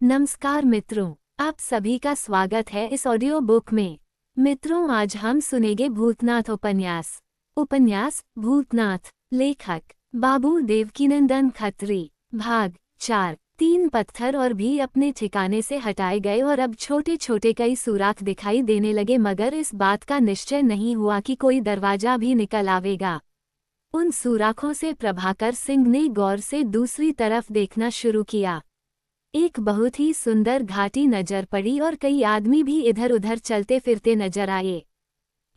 नमस्कार मित्रों, आप सभी का स्वागत है इस ऑडियो बुक में। मित्रों, आज हम सुनेंगे भूतनाथ उपन्यास भूतनाथ। लेखक बाबू देवकीनंदन खत्री। भाग 4। 3 पत्थर और भी अपने ठिकाने से हटाए गए और अब छोटे छोटे कई सुराख दिखाई देने लगे, मगर इस बात का निश्चय नहीं हुआ कि कोई दरवाजा भी निकल आवेगा। उन सुराखों से प्रभाकर सिंह ने गौर से दूसरी तरफ देखना शुरू किया। एक बहुत ही सुंदर घाटी नजर पड़ी और कई आदमी भी इधर उधर चलते फिरते नजर आए।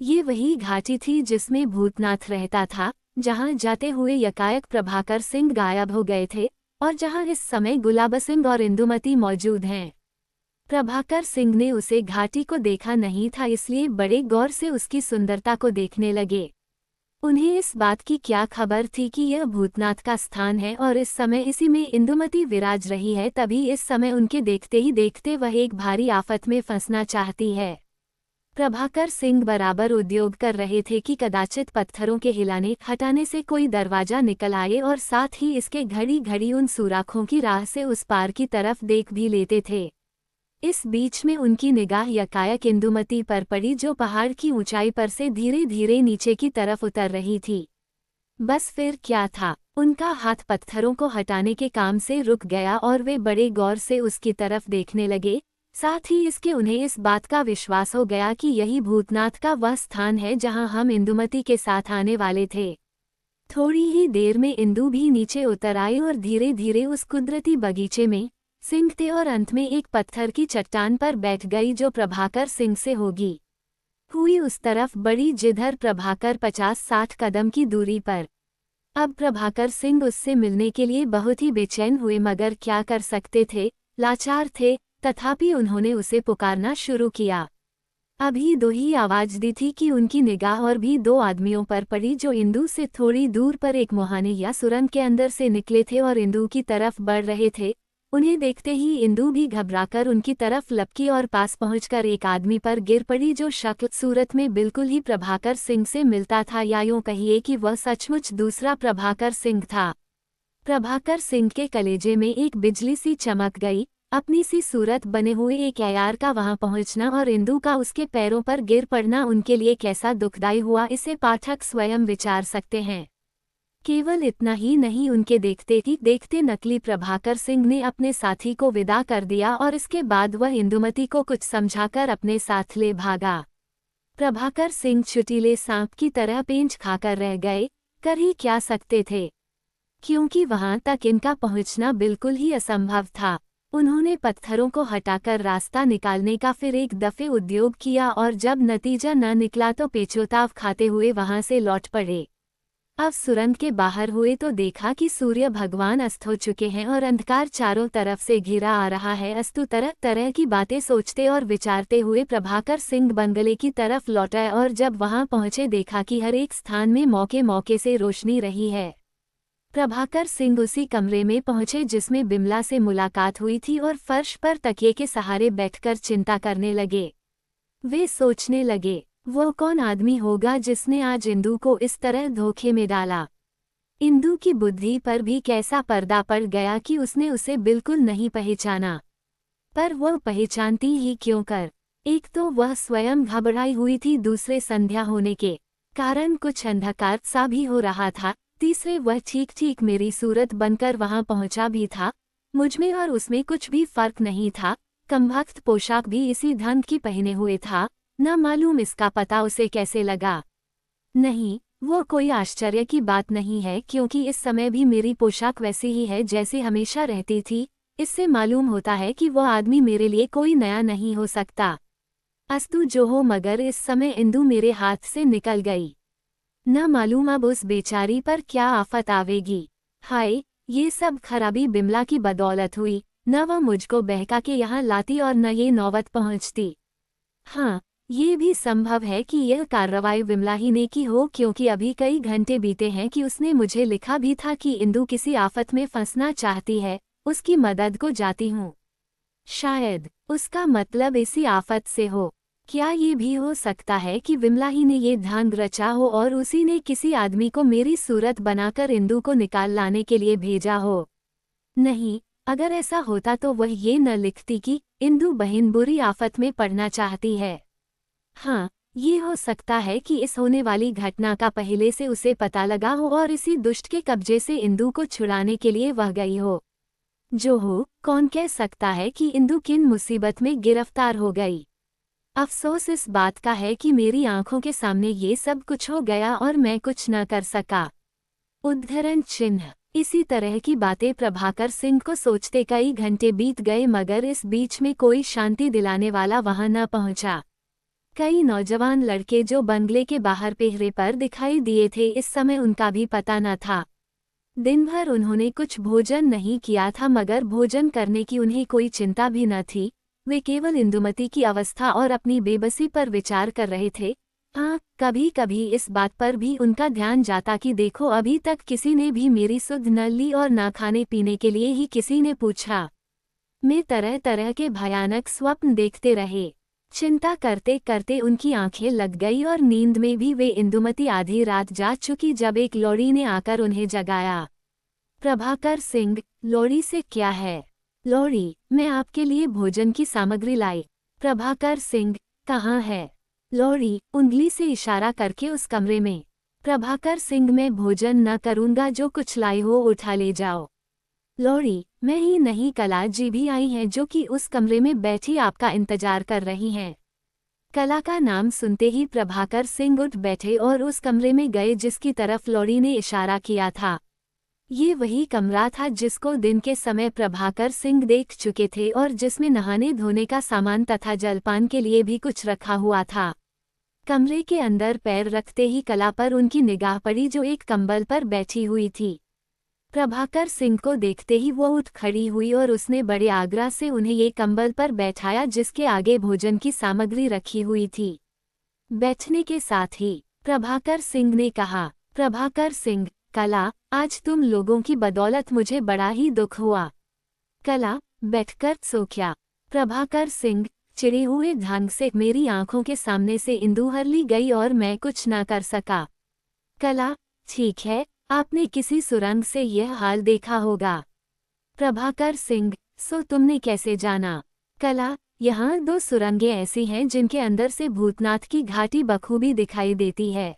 ये वही घाटी थी जिसमें भूतनाथ रहता था, जहां जाते हुए यकायक प्रभाकर सिंह गायब हो गए थे और जहां इस समय गुलाब सिंह और इंदुमती मौजूद हैं। प्रभाकर सिंह ने उसे घाटी को देखा नहीं था, इसलिए बड़े गौर से उसकी सुंदरता को देखने लगे। उन्हें इस बात की क्या खबर थी कि यह भूतनाथ का स्थान है और इस समय इसी में इंदुमती विराज रही है। तभी इस समय उनके देखते ही देखते वह एक भारी आफत में फंसना चाहती है। प्रभाकर सिंह बराबर उद्योग कर रहे थे कि कदाचित पत्थरों के हिलाने हटाने से कोई दरवाजा निकल आए और साथ ही इसके घड़ी घड़ी उन सुराखों की राह से उस पार की तरफ देख भी लेते थे। इस बीच में उनकी निगाह यकायक इंदुमती पर पड़ी, जो पहाड़ की ऊंचाई पर से धीरे धीरे नीचे की तरफ उतर रही थी। बस फिर क्या था, उनका हाथ पत्थरों को हटाने के काम से रुक गया और वे बड़े गौर से उसकी तरफ देखने लगे। साथ ही इसके उन्हें इस बात का विश्वास हो गया कि यही भूतनाथ का वह स्थान है जहां हम इंदुमती के साथ आने वाले थे। थोड़ी ही देर में इंदु भी नीचे उतर आई और धीरे धीरे उस कुदरती बगीचे में सिंकते और अंत में एक पत्थर की चट्टान पर बैठ गई, जो प्रभाकर सिंह से होगी हुई उस तरफ बढ़ी जिधर प्रभाकर 50-60 कदम की दूरी पर। अब प्रभाकर सिंह उससे मिलने के लिए बहुत ही बेचैन हुए, मगर क्या कर सकते थे, लाचार थे। तथापि उन्होंने उसे पुकारना शुरू किया। अभी दो ही आवाज दी थी कि उनकी निगाह और भी 2 आदमियों पर पड़ी, जो इंदु से थोड़ी दूर पर एक मुहाने या सुरंग के अंदर से निकले थे और इंदु की तरफ बढ़ रहे थे। उन्हें देखते ही इंदु भी घबराकर उनकी तरफ लपकी और पास पहुंचकर एक आदमी पर गिर पड़ी, जो शक्ल सूरत में बिल्कुल ही प्रभाकर सिंह से मिलता था, या यूं कहिए कि वह सचमुच दूसरा प्रभाकर सिंह था। प्रभाकर सिंह के कलेजे में एक बिजली सी चमक गई। अपनी सी सूरत बने हुए एक अयार का वहां पहुंचना और इंदु का उसके पैरों पर गिर पड़ना उनके लिए कैसा दुखदायी हुआ, इसे पाठक स्वयं विचार सकते हैं। केवल इतना ही नहीं, उनके देखते ही देखते नकली प्रभाकर सिंह ने अपने साथी को विदा कर दिया और इसके बाद वह इंदुमती को कुछ समझाकर अपने साथ ले भागा। प्रभाकर सिंह चुटीले सांप की तरह पेंच खाकर रह गए। कर ही क्या सकते थे, क्योंकि वहां तक इनका पहुंचना बिल्कुल ही असंभव था। उन्होंने पत्थरों को हटाकर रास्ता निकालने का फिर एक दफे उद्योग किया और जब नतीजा न निकला तो पेचोताव खाते हुए वहां से लौट पड़े। अब सुरंग के बाहर हुए तो देखा कि सूर्य भगवान अस्त हो चुके हैं और अंधकार चारों तरफ से घिरा आ रहा है। अस्तु तरह तरह की बातें सोचते और विचारते हुए प्रभाकर सिंह बंगले की तरफ लौटा और जब वहां पहुंचे देखा कि हर एक स्थान में मौके मौके से रोशनी रही है। प्रभाकर सिंह उसी कमरे में पहुंचे जिसमें बिमला से मुलाकात हुई थी और फर्श पर तकिए के सहारे बैठकर चिंता करने लगे। वे सोचने लगे, वो कौन आदमी होगा जिसने आज इंदु को इस तरह धोखे में डाला। इंदु की बुद्धि पर भी कैसा पर्दा पड़ गया कि उसने उसे बिल्कुल नहीं पहचाना। पर वह पहचानती ही क्यों कर। एक तो वह स्वयं घबराई हुई थी, दूसरे संध्या होने के कारण कुछ अंधकार सा भी हो रहा था, तीसरे वह ठीक ठीक मेरी सूरत बनकर वहां पहुंचा भी था। मुझमें और उसमें कुछ भी फर्क नहीं था। कमबख्त पोशाक भी इसी ढंग की पहने हुए था। न मालूम इसका पता उसे कैसे लगा। नहीं, वो कोई आश्चर्य की बात नहीं है, क्योंकि इस समय भी मेरी पोशाक वैसी ही है जैसे हमेशा रहती थी। इससे मालूम होता है कि वह आदमी मेरे लिए कोई नया नहीं हो सकता। अस्तु जो हो, मगर इस समय इंदु मेरे हाथ से निकल गई। न मालूम अब उस बेचारी पर क्या आफत आवेगी। हाय, ये सब खराबी बिमला की बदौलत हुई। न वह मुझको बहका के यहाँ लाती और न ये नौबत पहुँचती। हाँ, ये भी संभव है कि यह कार्रवाई विमला ही ने की हो, क्योंकि अभी कई घंटे बीते हैं कि उसने मुझे लिखा भी था कि इंदु किसी आफत में फंसना चाहती है, उसकी मदद को जाती हूँ। शायद उसका मतलब इसी आफत से हो। क्या ये भी हो सकता है कि विमला ही ने ये ढंग रचा हो और उसी ने किसी आदमी को मेरी सूरत बनाकर इंदु को निकाल लाने के लिए भेजा हो। नहीं, अगर ऐसा होता तो वह ये न लिखती कि इंदु बहन बुरी आफत में पड़ना चाहती है। हाँ, ये हो सकता है कि इस होने वाली घटना का पहले से उसे पता लगा हो और इसी दुष्ट के कब्जे से इंदु को छुड़ाने के लिए वह गई हो। जो हो, कौन कह सकता है कि इंदु किन मुसीबत में गिरफ्तार हो गई। अफसोस इस बात का है कि मेरी आंखों के सामने ये सब कुछ हो गया और मैं कुछ न कर सका। उद्धरण चिन्ह। इसी तरह की बातें प्रभाकर सिंह को सोचते कई घंटे बीत गए, मगर इस बीच में कोई शांति दिलाने वाला वहां न पहुंचा। कई नौजवान लड़के जो बंगले के बाहर पहरे पर दिखाई दिए थे, इस समय उनका भी पता न था। दिन भर उन्होंने कुछ भोजन नहीं किया था, मगर भोजन करने की उन्हें कोई चिंता भी न थी। वे केवल इंदुमती की अवस्था और अपनी बेबसी पर विचार कर रहे थे। हाँ, कभी कभी इस बात पर भी उनका ध्यान जाता कि देखो, अभी तक किसी ने भी मेरी सुध न ली और न खाने पीने के लिए ही किसी ने पूछा। मैं तरह तरह के भयानक स्वप्न देखते रहे। चिंता करते करते उनकी आंखें लग गई और नींद में भी वे इंदुमती आधी रात जाग चुकी जब एक लौड़ी ने आकर उन्हें जगाया। प्रभाकर सिंह, लौड़ी से क्या है? लौड़ी, मैं आपके लिए भोजन की सामग्री लाई। प्रभाकर सिंह, कहाँ है? लौड़ी, उंगली से इशारा करके उस कमरे में। प्रभाकर सिंह, मैं भोजन न करूंगा, जो कुछ लाई हो उठा ले जाओ। लौड़ी, मैं ही नहीं, कला जी भी आई हैं जो कि उस कमरे में बैठी आपका इंतजार कर रही हैं। कला का नाम सुनते ही प्रभाकर सिंह उठ बैठे और उस कमरे में गए जिसकी तरफ लौड़ी ने इशारा किया था। ये वही कमरा था जिसको दिन के समय प्रभाकर सिंह देख चुके थे और जिसमें नहाने धोने का सामान तथा जलपान के लिए भी कुछ रखा हुआ था। कमरे के अंदर पैर रखते ही कला पर उनकी निगाह पड़ी, जो एक कंबल पर बैठी हुई थी। प्रभाकर सिंह को देखते ही वो उठ खड़ी हुई और उसने बड़े आग्रह से उन्हें ये कंबल पर बैठाया जिसके आगे भोजन की सामग्री रखी हुई थी। बैठने के साथ ही प्रभाकर सिंह ने कहा, प्रभाकर सिंह, कला, आज तुम लोगों की बदौलत मुझे बड़ा ही दुख हुआ। कला, बैठकर सो क्या? प्रभाकर सिंह, चिढ़े हुए ढंग से मेरी आंखों के सामने से इंदु हर ली गई और मैं कुछ न कर सका। कला, ठीक है, आपने किसी सुरंग से यह हाल देखा होगा। प्रभाकर सिंह, सो तुमने कैसे जाना? कला, यहाँ 2 सुरंगें ऐसी हैं जिनके अंदर से भूतनाथ की घाटी बखूबी दिखाई देती है।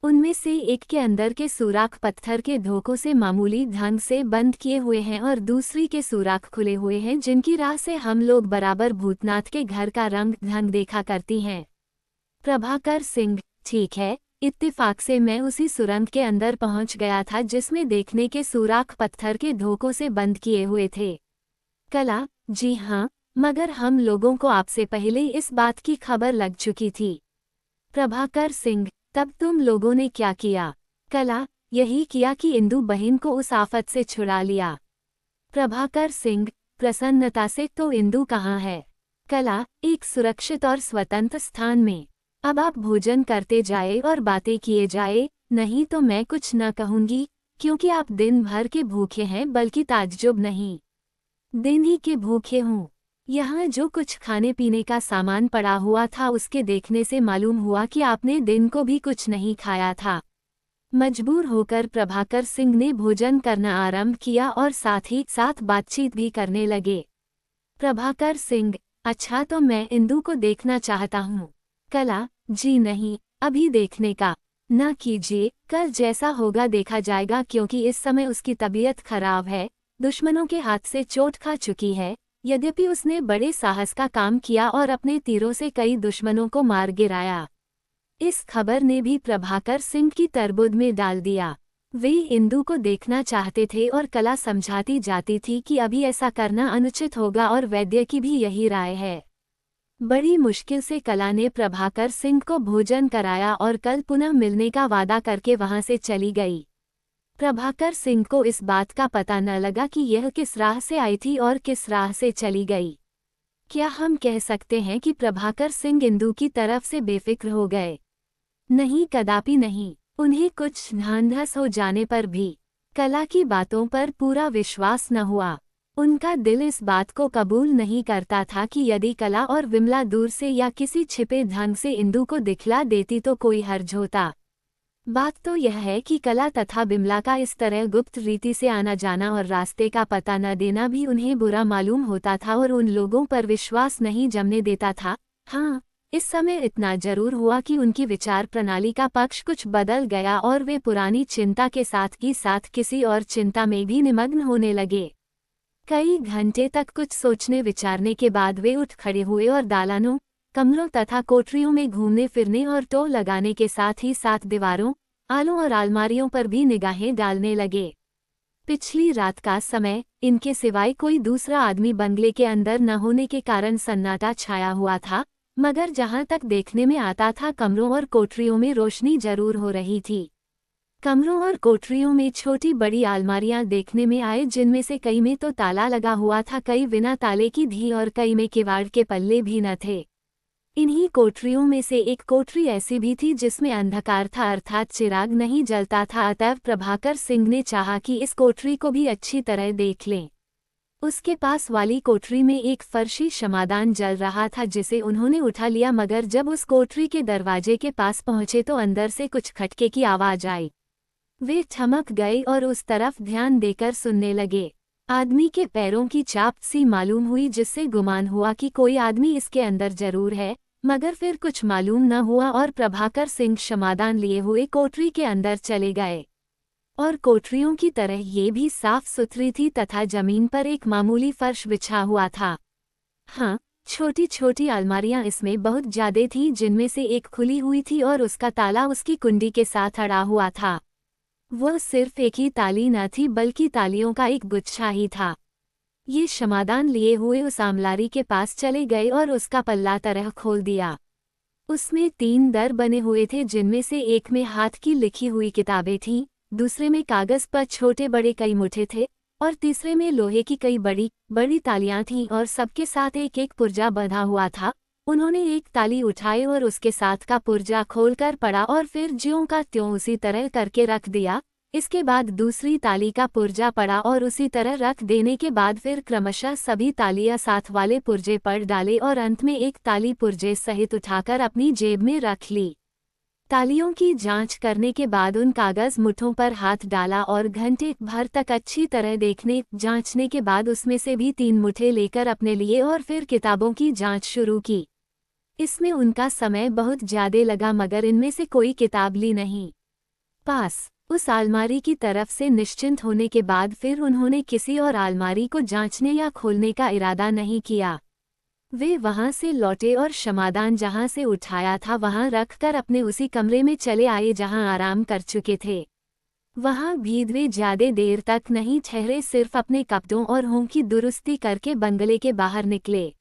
उनमें से एक के अंदर के सुराख पत्थर के धोखों से मामूली ढंग से बंद किए हुए हैं और दूसरी के सुराख खुले हुए हैं, जिनकी राह से हम लोग बराबर भूतनाथ के घर का रंग ढंग देखा करती हैं। प्रभाकर सिंह, ठीक है, इत्तेफाक से मैं उसी सुरंग के अंदर पहुंच गया था जिसमें देखने के सुराख पत्थर के धोखों से बंद किए हुए थे। कला, जी हाँ, मगर हम लोगों को आपसे पहले इस बात की खबर लग चुकी थी। प्रभाकर सिंह, तब तुम लोगों ने क्या किया? कला, यही किया कि इंदु बहन को उस आफत से छुड़ा लिया। प्रभाकर सिंह, प्रसन्नता से, तो इंदु कहाँ है? कला, एक सुरक्षित और स्वतंत्र स्थान में। अब आप भोजन करते जाए और बातें किए जाए, नहीं तो मैं कुछ न कहूंगी, क्योंकि आप दिन भर के भूखे हैं, बल्कि ताज्जुब नहीं, दिन ही के भूखे हूँ। यहाँ जो कुछ खाने पीने का सामान पड़ा हुआ था उसके देखने से मालूम हुआ कि आपने दिन को भी कुछ नहीं खाया था। मजबूर होकर प्रभाकर सिंह ने भोजन करना आरंभ किया और साथ ही साथ बातचीत भी करने लगे। प्रभाकर सिंह, अच्छा, तो मैं इंदु को देखना चाहता हूँ। कला, जी नहीं, अभी देखने का न कीजिए, कल जैसा होगा देखा जाएगा, क्योंकि इस समय उसकी तबीयत खराब है, दुश्मनों के हाथ से चोट खा चुकी है। यद्यपि उसने बड़े साहस का काम किया और अपने तीरों से कई दुश्मनों को मार गिराया। इस खबर ने भी प्रभाकर सिंह की तरबुद में डाल दिया। वे इंदु को देखना चाहते थे और कला समझाती जाती थी कि अभी ऐसा करना अनुचित होगा और वैद्य की भी यही राय है। बड़ी मुश्किल से कला ने प्रभाकर सिंह को भोजन कराया और कल पुनः मिलने का वादा करके वहां से चली गई। प्रभाकर सिंह को इस बात का पता न लगा कि यह किस राह से आई थी और किस राह से चली गई। क्या हम कह सकते हैं कि प्रभाकर सिंह इंदु की तरफ से बेफिक्र हो गए? नहीं, कदापि नहीं। उन्हें कुछ ढांढस हो जाने पर भी कला की बातों पर पूरा विश्वास न हुआ। उनका दिल इस बात को कबूल नहीं करता था कि यदि कला और विमला दूर से या किसी छिपे ढंग से इंदु को दिखला देती तो कोई हर्ज होता। बात तो यह है कि कला तथा बिमला का इस तरह गुप्त रीति से आना जाना और रास्ते का पता न देना भी उन्हें बुरा मालूम होता था और उन लोगों पर विश्वास नहीं जमने देता था। हाँ, इस समय इतना जरूर हुआ कि उनकी विचार प्रणाली का पक्ष कुछ बदल गया और वे पुरानी चिंता के साथ ही साथ किसी और चिंता में भी निमग्न होने लगे। कई घंटे तक कुछ सोचने विचारने के बाद वे उठ खड़े हुए और दालानों, कमरों तथा कोठरियों में घूमने फिरने और टोल लगाने के साथ ही साथ दीवारों, आलों और अलमारियों पर भी निगाहें डालने लगे। पिछली रात का समय, इनके सिवाय कोई दूसरा आदमी बंगले के अंदर न होने के कारण सन्नाटा छाया हुआ था, मगर जहां तक देखने में आता था कमरों और कोठरियों में रोशनी जरूर हो रही थी। कमरों और कोठरियों में छोटी बड़ी अलमारियां देखने में आए, जिनमें से कई में तो ताला लगा हुआ था, कई बिना ताले की थी और कई में किवाड़ के पल्ले भी न थे। इन्हीं कोठरियों में से एक कोठरी ऐसी भी थी जिसमें अंधकार था, अर्थात चिराग नहीं जलता था। अतएव प्रभाकर सिंह ने चाहा कि इस कोठरी को भी अच्छी तरह देख लें। उसके पास वाली कोठरी में एक फर्शी शमादान जल रहा था, जिसे उन्होंने उठा लिया, मगर जब उस कोठरी के दरवाजे के पास पहुंचे तो अंदर से कुछ खटके की आवाज आई। वे ठमक गए और उस तरफ ध्यान देकर सुनने लगे। आदमी के पैरों की चाप सी मालूम हुई, जिससे गुमान हुआ कि कोई आदमी इसके अंदर जरूर है, मगर फिर कुछ मालूम न हुआ और प्रभाकर सिंह क्षमादान लिए हुए कोठरी के अंदर चले गए। और कोठरियों की तरह ये भी साफ सुथरी थी तथा जमीन पर एक मामूली फर्श बिछा हुआ था। हाँ, छोटी छोटी अलमारियां इसमें बहुत ज्यादा थीं, जिनमें से एक खुली हुई थी और उसका ताला उसकी कुंडी के साथ अड़ा हुआ था। वह सिर्फ एक ही ताली न थी, बल्कि तालियों का एक गुच्छा ही था। ये क्षमादान लिए हुए उस आमलारी के पास चले गए और उसका पल्ला तरह खोल दिया। उसमें 3 दर बने हुए थे, जिनमें से एक में हाथ की लिखी हुई किताबें थीं, दूसरे में कागज पर छोटे बड़े कई मुठे थे और तीसरे में लोहे की कई बड़ी बड़ी तालियां थीं और सबके साथ एक एक पुर्जा बंधा हुआ था। उन्होंने एक ताली उठाई और उसके साथ का पुर्जा खोलकर पड़ा और फिर ज्यों का त्यों उसी तरह करके रख दिया। इसके बाद दूसरी ताली का पुर्जा पड़ा और उसी तरह रख देने के बाद फिर क्रमशः सभी तालियां साथ वाले पुर्जे पर डाले और अंत में एक ताली पुर्जे सहित उठाकर अपनी जेब में रख ली। तालियों की जांच करने के बाद उन कागज मुठों पर हाथ डाला और घंटे भर तक अच्छी तरह देखने जांचने के बाद उसमें से भी 3 मुठे लेकर अपने लिए और फिर किताबों की जांच शुरू की। इसमें उनका समय बहुत ज्यादा लगा, मगर इनमें से कोई किताब ली नहीं। पास उस अलमारी की तरफ से निश्चिंत होने के बाद फिर उन्होंने किसी और अलमारी को जांचने या खोलने का इरादा नहीं किया। वे वहां से लौटे और क्षमादान जहां से उठाया था वहां रखकर अपने उसी कमरे में चले आए जहां आराम कर चुके थे। वहां भी वे ज्यादा देर तक नहीं ठहरे, सिर्फ अपने कपड़ों और हों की दुरुस्ती करके बंगले के बाहर निकले।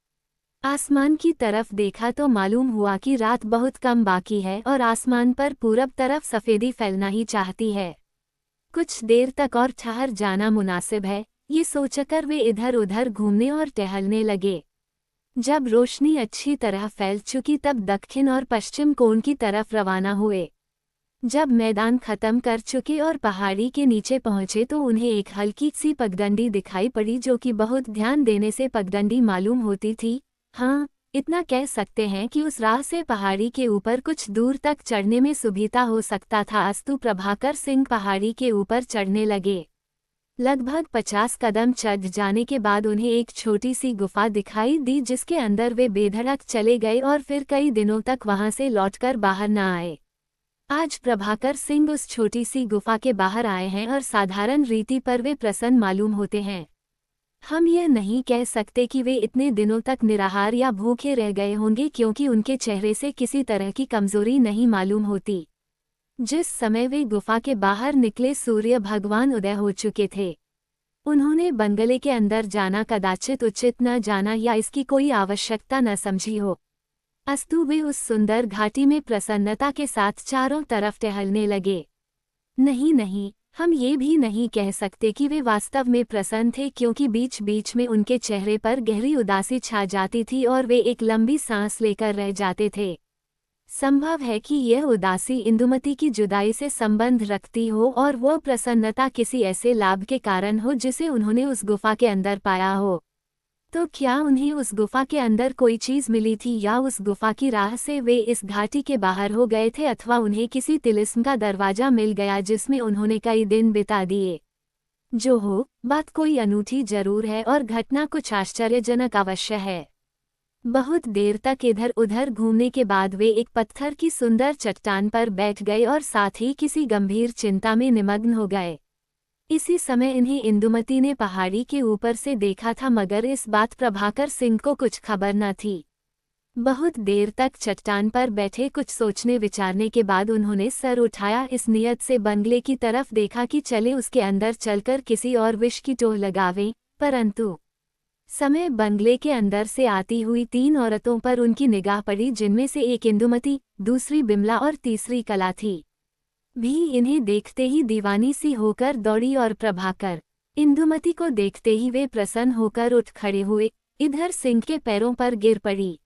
आसमान की तरफ देखा तो मालूम हुआ कि रात बहुत कम बाकी है और आसमान पर पूरब तरफ सफेदी फैलना ही चाहती है। कुछ देर तक और ठहर जाना मुनासिब है, ये सोचकर वे इधर उधर घूमने और टहलने लगे। जब रोशनी अच्छी तरह फैल चुकी तब दक्षिण और पश्चिम कोण की तरफ रवाना हुए। जब मैदान खत्म कर चुके और पहाड़ी के नीचे पहुंचे तो उन्हें एक हल्की सी पगडंडी दिखाई पड़ी, जो कि बहुत ध्यान देने से पगडंडी मालूम होती थी। हाँ, इतना कह सकते हैं कि उस राह से पहाड़ी के ऊपर कुछ दूर तक चढ़ने में सुविधा हो सकता था। अस्तु प्रभाकर सिंह पहाड़ी के ऊपर चढ़ने लगे। लगभग 50 कदम चढ़ जाने के बाद उन्हें एक छोटी सी गुफा दिखाई दी, जिसके अंदर वे बेधड़क चले गए और फिर कई दिनों तक वहां से लौटकर बाहर न आए। आज प्रभाकर सिंह उस छोटी सी गुफा के बाहर आए हैं और साधारण रीति पर वे प्रसन्न मालूम होते हैं। हम यह नहीं कह सकते कि वे इतने दिनों तक निराहार या भूखे रह गए होंगे, क्योंकि उनके चेहरे से किसी तरह की कमजोरी नहीं मालूम होती। जिस समय वे गुफा के बाहर निकले सूर्य भगवान उदय हो चुके थे। उन्होंने बंगले के अंदर जाना कदाचित उचित न जाना या इसकी कोई आवश्यकता न समझी हो। अस्तु वे उस सुंदर घाटी में प्रसन्नता के साथ चारों तरफ टहलने लगे। नहीं, हम ये भी नहीं कह सकते कि वे वास्तव में प्रसन्न थे, क्योंकि बीच बीच में उनके चेहरे पर गहरी उदासी छा जाती थी और वे एक लंबी सांस लेकर रह जाते थे। संभव है कि यह उदासी इंदुमती की जुदाई से संबंध रखती हो और वह प्रसन्नता किसी ऐसे लाभ के कारण हो जिसे उन्होंने उस गुफा के अंदर पाया हो। तो क्या उन्हें उस गुफा के अंदर कोई चीज मिली थी, या उस गुफा की राह से वे इस घाटी के बाहर हो गए थे, अथवा उन्हें किसी तिलिस्म का दरवाजा मिल गया जिसमें उन्होंने कई दिन बिता दिए। जो हो, बात कोई अनूठी जरूर है और घटना कुछ आश्चर्यजनक अवश्य है। बहुत देर तक इधर उधर घूमने के बाद वे एक पत्थर की सुंदर चट्टान पर बैठ गए और साथ ही किसी गंभीर चिंता में निमग्न हो गए। इसी समय इन्हें इंदुमती ने पहाड़ी के ऊपर से देखा था, मगर इस बात प्रभाकर सिंह को कुछ खबर न थी। बहुत देर तक चट्टान पर बैठे कुछ सोचने विचारने के बाद उन्होंने सर उठाया, इस नियत से बंगले की तरफ देखा कि चले उसके अंदर चलकर किसी और विष की टोह लगावें, परंतु समय बंगले के अंदर से आती हुई 3 औरतों पर उनकी निगाह पड़ी, जिनमें से एक इंदुमती, दूसरी बिमला और तीसरी कला थी। भी इन्हें देखते ही दीवानी सी होकर दौड़ी और प्रभाकर इंदुमती को देखते ही वे प्रसन्न होकर उठ खड़े हुए, इधर सिंह के पैरों पर गिर पड़ी।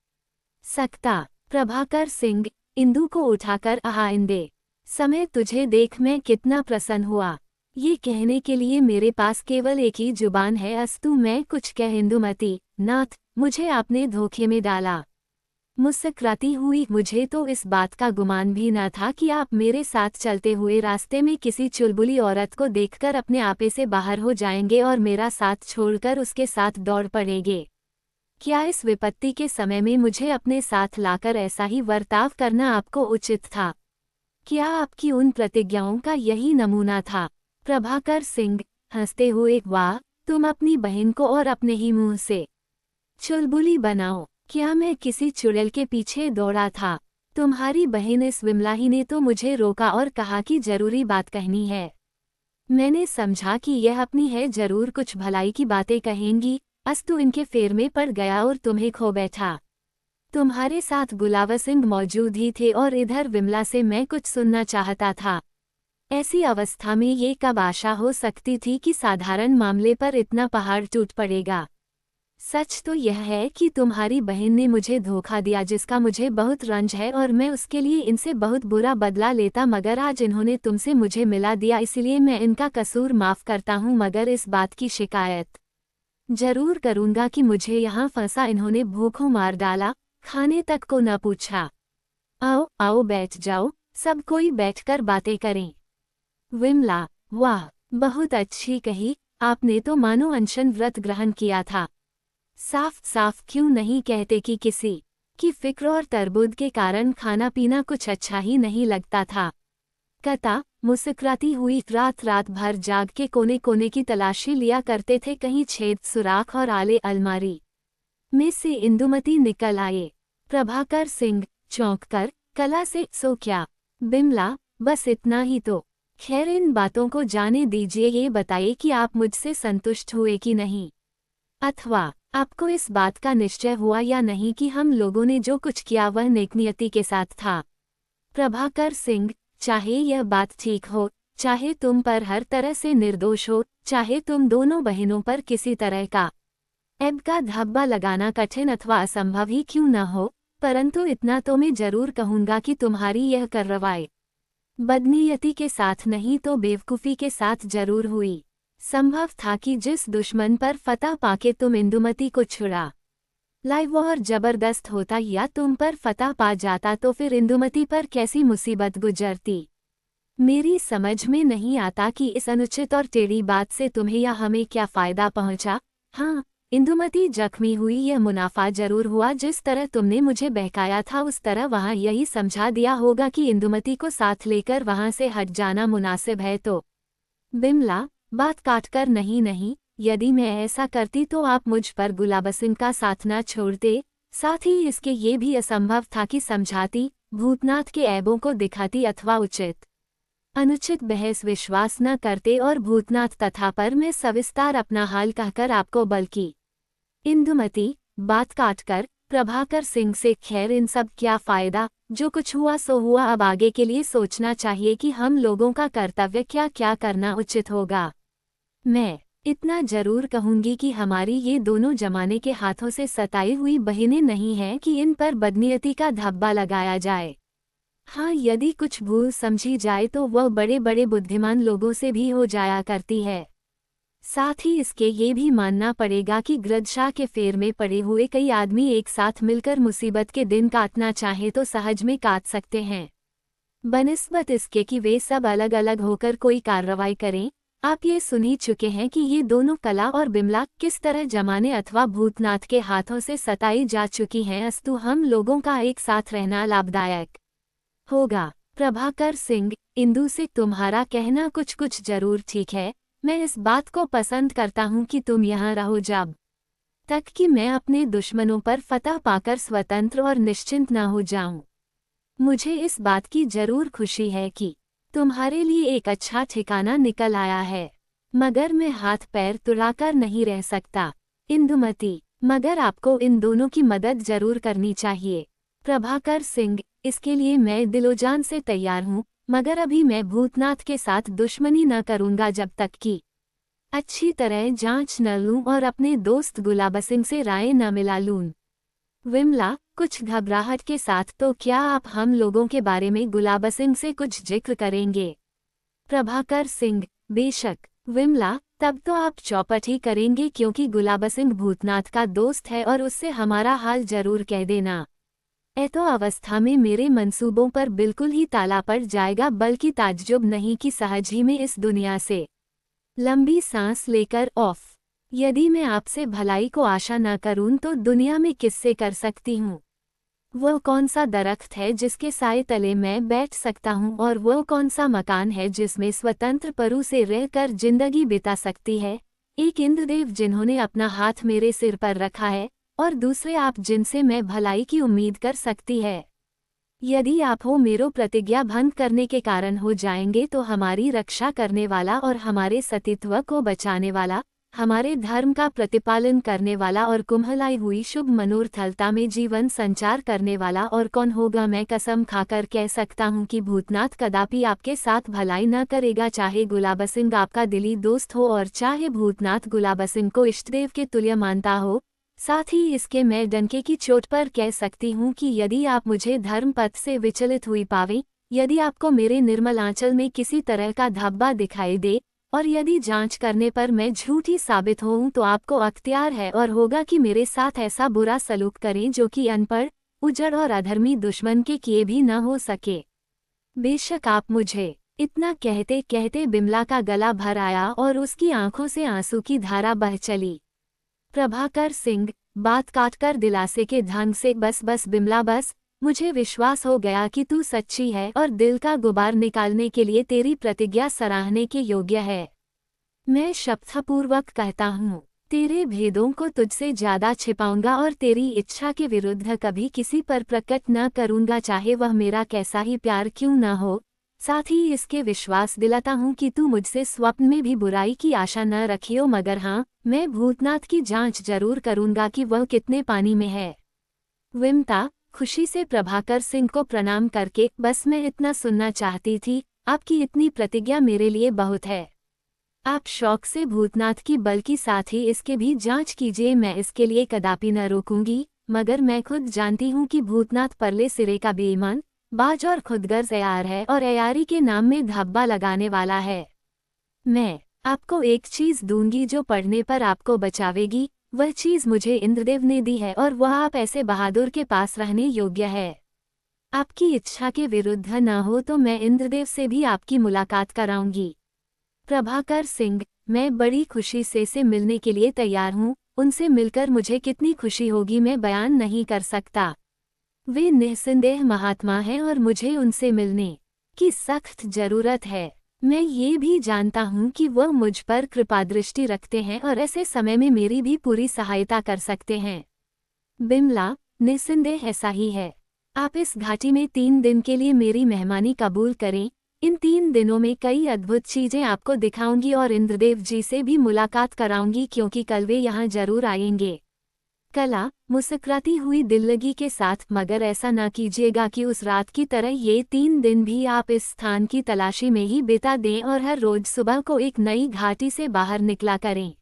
सकता प्रभाकर सिंह, इंदु को उठाकर आहा इंदे, समय तुझे देख मैं कितना प्रसन्न हुआ। ये कहने के लिए मेरे पास केवल एक ही जुबान है, अस्तु मैं कुछ कह। इंदुमती, नाथ, मुझे आपने धोखे में डाला। मुस्कुराती हुई, मुझे तो इस बात का गुमान भी न था कि आप मेरे साथ चलते हुए रास्ते में किसी चुलबुली औरत को देखकर अपने आपे से बाहर हो जाएंगे और मेरा साथ छोड़कर उसके साथ दौड़ पड़ेंगे। क्या इस विपत्ति के समय में मुझे अपने साथ लाकर ऐसा ही बर्ताव करना आपको उचित था? क्या आपकी उन प्रतिज्ञाओं का यही नमूना था? प्रभाकर सिंह हंसते हुए, वाह, तुम अपनी बहन को और अपने ही मुंह से चुलबुली बनाओ। क्या मैं किसी चुड़ैल के पीछे दौड़ा था? तुम्हारी बहन इस विमला ही ने तो मुझे रोका और कहा कि जरूरी बात कहनी है। मैंने समझा कि यह अपनी है, जरूर कुछ भलाई की बातें कहेंगी, अस्तु इनके फेर में पड़ गया और तुम्हें खो बैठा। तुम्हारे साथ गुलाब सिंह मौजूद ही थे और इधर विमला से मैं कुछ सुनना चाहता था। ऐसी अवस्था में ये कब आशा हो सकती थी कि साधारण मामले पर इतना पहाड़ टूट पड़ेगा। सच तो यह है कि तुम्हारी बहन ने मुझे धोखा दिया, जिसका मुझे बहुत रंज है और मैं उसके लिए इनसे बहुत बुरा बदला लेता, मगर आज इन्होंने तुमसे मुझे मिला दिया, इसलिए मैं इनका कसूर माफ करता हूँ, मगर इस बात की शिकायत जरूर करूँगा कि मुझे यहाँ फंसा इन्होंने भूखों मार डाला, खाने तक को न पूछा। आओ आओ बैठ जाओ, सब कोई बैठकर बातें करें। विमला, वाह, बहुत अच्छी कही, आपने तो मानो अनशन व्रत ग्रहण किया था। साफ साफ क्यों नहीं कहते कि किसी की फिक्र और तरबूद के कारण खाना पीना कुछ अच्छा ही नहीं लगता था। कता मुस्कुराती हुई, रात रात भर जाग के कोने कोने की तलाशी लिया करते थे, कहीं छेद सुराख और आले अलमारी में से इंदुमती निकल आए। प्रभाकर सिंह चौंक कर, कला से, सो क्या? बिमला, बस इतना ही तो। खैर इन बातों को जाने दीजिए, ये बताइए कि आप मुझसे संतुष्ट हुए कि नहीं, अथवा आपको इस बात का निश्चय हुआ या नहीं कि हम लोगों ने जो कुछ किया वह नेकनियति के साथ था। प्रभाकर सिंह, चाहे यह बात ठीक हो, चाहे तुम पर हर तरह से निर्दोष हो, चाहे तुम दोनों बहनों पर किसी तरह का ऐब का धब्बा लगाना कठिन अथवा असंभव ही क्यों न हो, परंतु इतना तो मैं जरूर कहूँगा कि तुम्हारी यह कार्रवाई बदनीयती के साथ नहीं तो बेवकूफ़ी के साथ जरूर हुई। संभव था कि जिस दुश्मन पर फतह पाके तुम इंदुमती को छुड़ा लाए वो और जबरदस्त होता, या तुम पर फतह पा जाता तो फिर इंदुमती पर कैसी मुसीबत गुजरती। मेरी समझ में नहीं आता कि इस अनुचित और टेढ़ी बात से तुम्हें या हमें क्या फ़ायदा पहुंचा। हाँ, इंदुमती जख्मी हुई, यह मुनाफा जरूर हुआ। जिस तरह तुमने मुझे बहकाया था उस तरह वहाँ यही समझा दिया होगा कि इंदुमती को साथ लेकर वहाँ से हट जाना मुनासिब है। तो बिमला, बात काटकर, नहीं नहीं, यदि मैं ऐसा करती तो आप मुझ पर गुलाब सिंह का साथ न छोड़ते, साथ ही इसके ये भी असंभव था कि समझाती, भूतनाथ के ऐबों को दिखाती अथवा उचित अनुचित बहस विश्वास न करते और भूतनाथ तथा पर मैं सविस्तार अपना हाल कहकर आपको, बल्कि इंदुमती, बात काटकर प्रभाकर सिंह से, खैर इन सब क्या फ़ायदा, जो कुछ हुआ सो हुआ, अब आगे के लिए सोचना चाहिए कि हम लोगों का कर्तव्य क्या क्या करना उचित होगा। मैं इतना जरूर कहूंगी कि हमारी ये दोनों जमाने के हाथों से सताई हुई बहनें नहीं हैं कि इन पर बदनीयती का धब्बा लगाया जाए। हाँ, यदि कुछ भूल समझी जाए तो वह बड़े बड़े बुद्धिमान लोगों से भी हो जाया करती है। साथ ही इसके ये भी मानना पड़ेगा कि गृहशाह के फेर में पड़े हुए कई आदमी एक साथ मिलकर मुसीबत के दिन काटना चाहे तो सहज में काट सकते हैं, बनिस्बत इसके कि वे सब अलग अलग होकर कोई कार्रवाई करें। आप ये सुन ही चुके हैं कि ये दोनों कला और बिमला किस तरह जमाने अथवा भूतनाथ के हाथों से सताई जा चुकी हैं, अस्तु हम लोगों का एक साथ रहना लाभदायक होगा। प्रभाकर सिंह, इंदु से तुम्हारा कहना कुछ कुछ जरूर ठीक है। मैं इस बात को पसंद करता हूँ कि तुम यहाँ रहो जब तक कि मैं अपने दुश्मनों पर फतह पाकर स्वतंत्र और निश्चिंत न हो जाऊं। मुझे इस बात की जरूर खुशी है कि तुम्हारे लिए एक अच्छा ठिकाना निकल आया है, मगर मैं हाथ पैर तुड़ाकर नहीं रह सकता इंदुमती, मगर आपको इन दोनों की मदद जरूर करनी चाहिए। प्रभाकर सिंह, इसके लिए मैं दिलोजान से तैयार हूँ, मगर अभी मैं भूतनाथ के साथ दुश्मनी न करूँगा जब तक कि अच्छी तरह जांच न लूँ और अपने दोस्त गुलाब सिंह से राय न मिला लूँ। विमला, कुछ घबराहट के साथ, तो क्या आप हम लोगों के बारे में गुलाब सिंह से कुछ जिक्र करेंगे? प्रभाकर सिंह, बेशक विमला, तब तो आप चौपट ही करेंगे क्योंकि गुलाब सिंह भूतनाथ का दोस्त है और उससे हमारा हाल जरूर कह देना। ऐतो अवस्था में मेरे मंसूबों पर बिल्कुल ही ताला पड़ जाएगा, बल्कि ताज्जुब नहीं कि सहज ही में इस दुनिया से लंबी सांस लेकर ऑफ। यदि मैं आपसे भलाई को आशा न करूं तो दुनिया में किससे कर सकती हूँ? वो कौन सा दरख्त है जिसके साए तले मैं बैठ सकता हूँ, और वो कौन सा मकान है जिसमें स्वतंत्र परू से रहकर जिंदगी बिता सकती है? एक इंद्रदेव जिन्होंने अपना हाथ मेरे सिर पर रखा है, और दूसरे आप जिनसे मैं भलाई की उम्मीद कर सकती है। यदि आप हो मेरो प्रतिज्ञा भंग करने के कारण हो जाएंगे तो हमारी रक्षा करने वाला और हमारे सतीत्व को बचाने वाला, हमारे धर्म का प्रतिपालन करने वाला और कुम्हलाई हुई शुभ मनोरथलता में जीवन संचार करने वाला और कौन होगा? मैं कसम खाकर कह सकता हूँ कि भूतनाथ कदापि आपके साथ भलाई न करेगा, चाहे गुलाब सिंह आपका दिली दोस्त हो और चाहे भूतनाथ गुलाब सिंह को इष्टदेव के तुल्य मानता हो। साथ ही इसके मैं डंके की चोट पर कह सकती हूँ कि यदि आप मुझे धर्म पथ से विचलित हुई पावें, यदि आपको मेरे निर्मल आंचल में किसी तरह का धब्बा दिखाई दे, और यदि जांच करने पर मैं झूठी साबित होऊं, तो आपको अख्तियार है और होगा कि मेरे साथ ऐसा बुरा सलूक करें जो कि अनपढ़, उजड़ और अधर्मी दुश्मन के किए भी न हो सके। बेशक आप मुझे। इतना कहते कहते बिमला का गला भर आया और उसकी आंखों से आंसू की धारा बह चली। प्रभाकर सिंह, बात काटकर दिलासे के ढंग से, बस बस बिमला बस, मुझे विश्वास हो गया कि तू सच्ची है और दिल का गुबार निकालने के लिए तेरी प्रतिज्ञा सराहने के योग्य है। मैं शपथपूर्वक कहता हूँ, तेरे भेदों को तुझसे ज्यादा छिपाऊंगा और तेरी इच्छा के विरुद्ध कभी किसी पर प्रकट न करूंगा, चाहे वह मेरा कैसा ही प्यार क्यों न हो। साथ ही इसके विश्वास दिलाता हूँ कि तू मुझसे स्वप्न में भी बुराई की आशा न रखियो, मगर हाँ, मैं भूतनाथ की जांच जरूर करूंगा कि वह कितने पानी में है। विमता, खुशी से प्रभाकर सिंह को प्रणाम करके, बस मैं इतना सुनना चाहती थी, आपकी इतनी प्रतिज्ञा मेरे लिए बहुत है। आप शौक से भूतनाथ की बल्कि साथ ही इसके भी जांच कीजिए, मैं इसके लिए कदापि न रोकूंगी, मगर मैं खुद जानती हूँ कि भूतनाथ परले सिरे का बेईमान, बाज और खुदगर्ज यार है और यारी के नाम में धब्बा लगाने वाला है। मैं आपको एक चीज दूंगी जो पढ़ने पर आपको बचावेगी, वह चीज मुझे इंद्रदेव ने दी है और वह आप ऐसे बहादुर के पास रहने योग्य है। आपकी इच्छा के विरुद्ध न हो तो मैं इंद्रदेव से भी आपकी मुलाकात कराऊंगी। प्रभाकर सिंह, मैं बड़ी खुशी से मिलने के लिए तैयार हूँ, उनसे मिलकर मुझे कितनी खुशी होगी मैं बयान नहीं कर सकता। वे निस्संदेह महात्मा हैं और मुझे उनसे मिलने की सख्त जरूरत है। मैं ये भी जानता हूँ कि वह मुझ पर कृपादृष्टि रखते हैं और ऐसे समय में मेरी भी पूरी सहायता कर सकते हैं। बिमला, निस्संदेह ऐसा ही है। आप इस घाटी में 3 दिन के लिए मेरी मेहमानी कबूल करें। इन 3 दिनों में कई अद्भुत चीजें आपको दिखाऊंगी और इंद्रदेव जी से भी मुलाकात कराऊंगी, क्योंकि कल वे यहाँ जरूर आएंगे। कला, मुस्कुराती हुई दिल्लगी के साथ, मगर ऐसा न कीजिएगा कि उस रात की तरह ये 3 दिन भी आप इस स्थान की तलाशी में ही बिता दें और हर रोज सुबह को एक नई घाटी से बाहर निकला करें।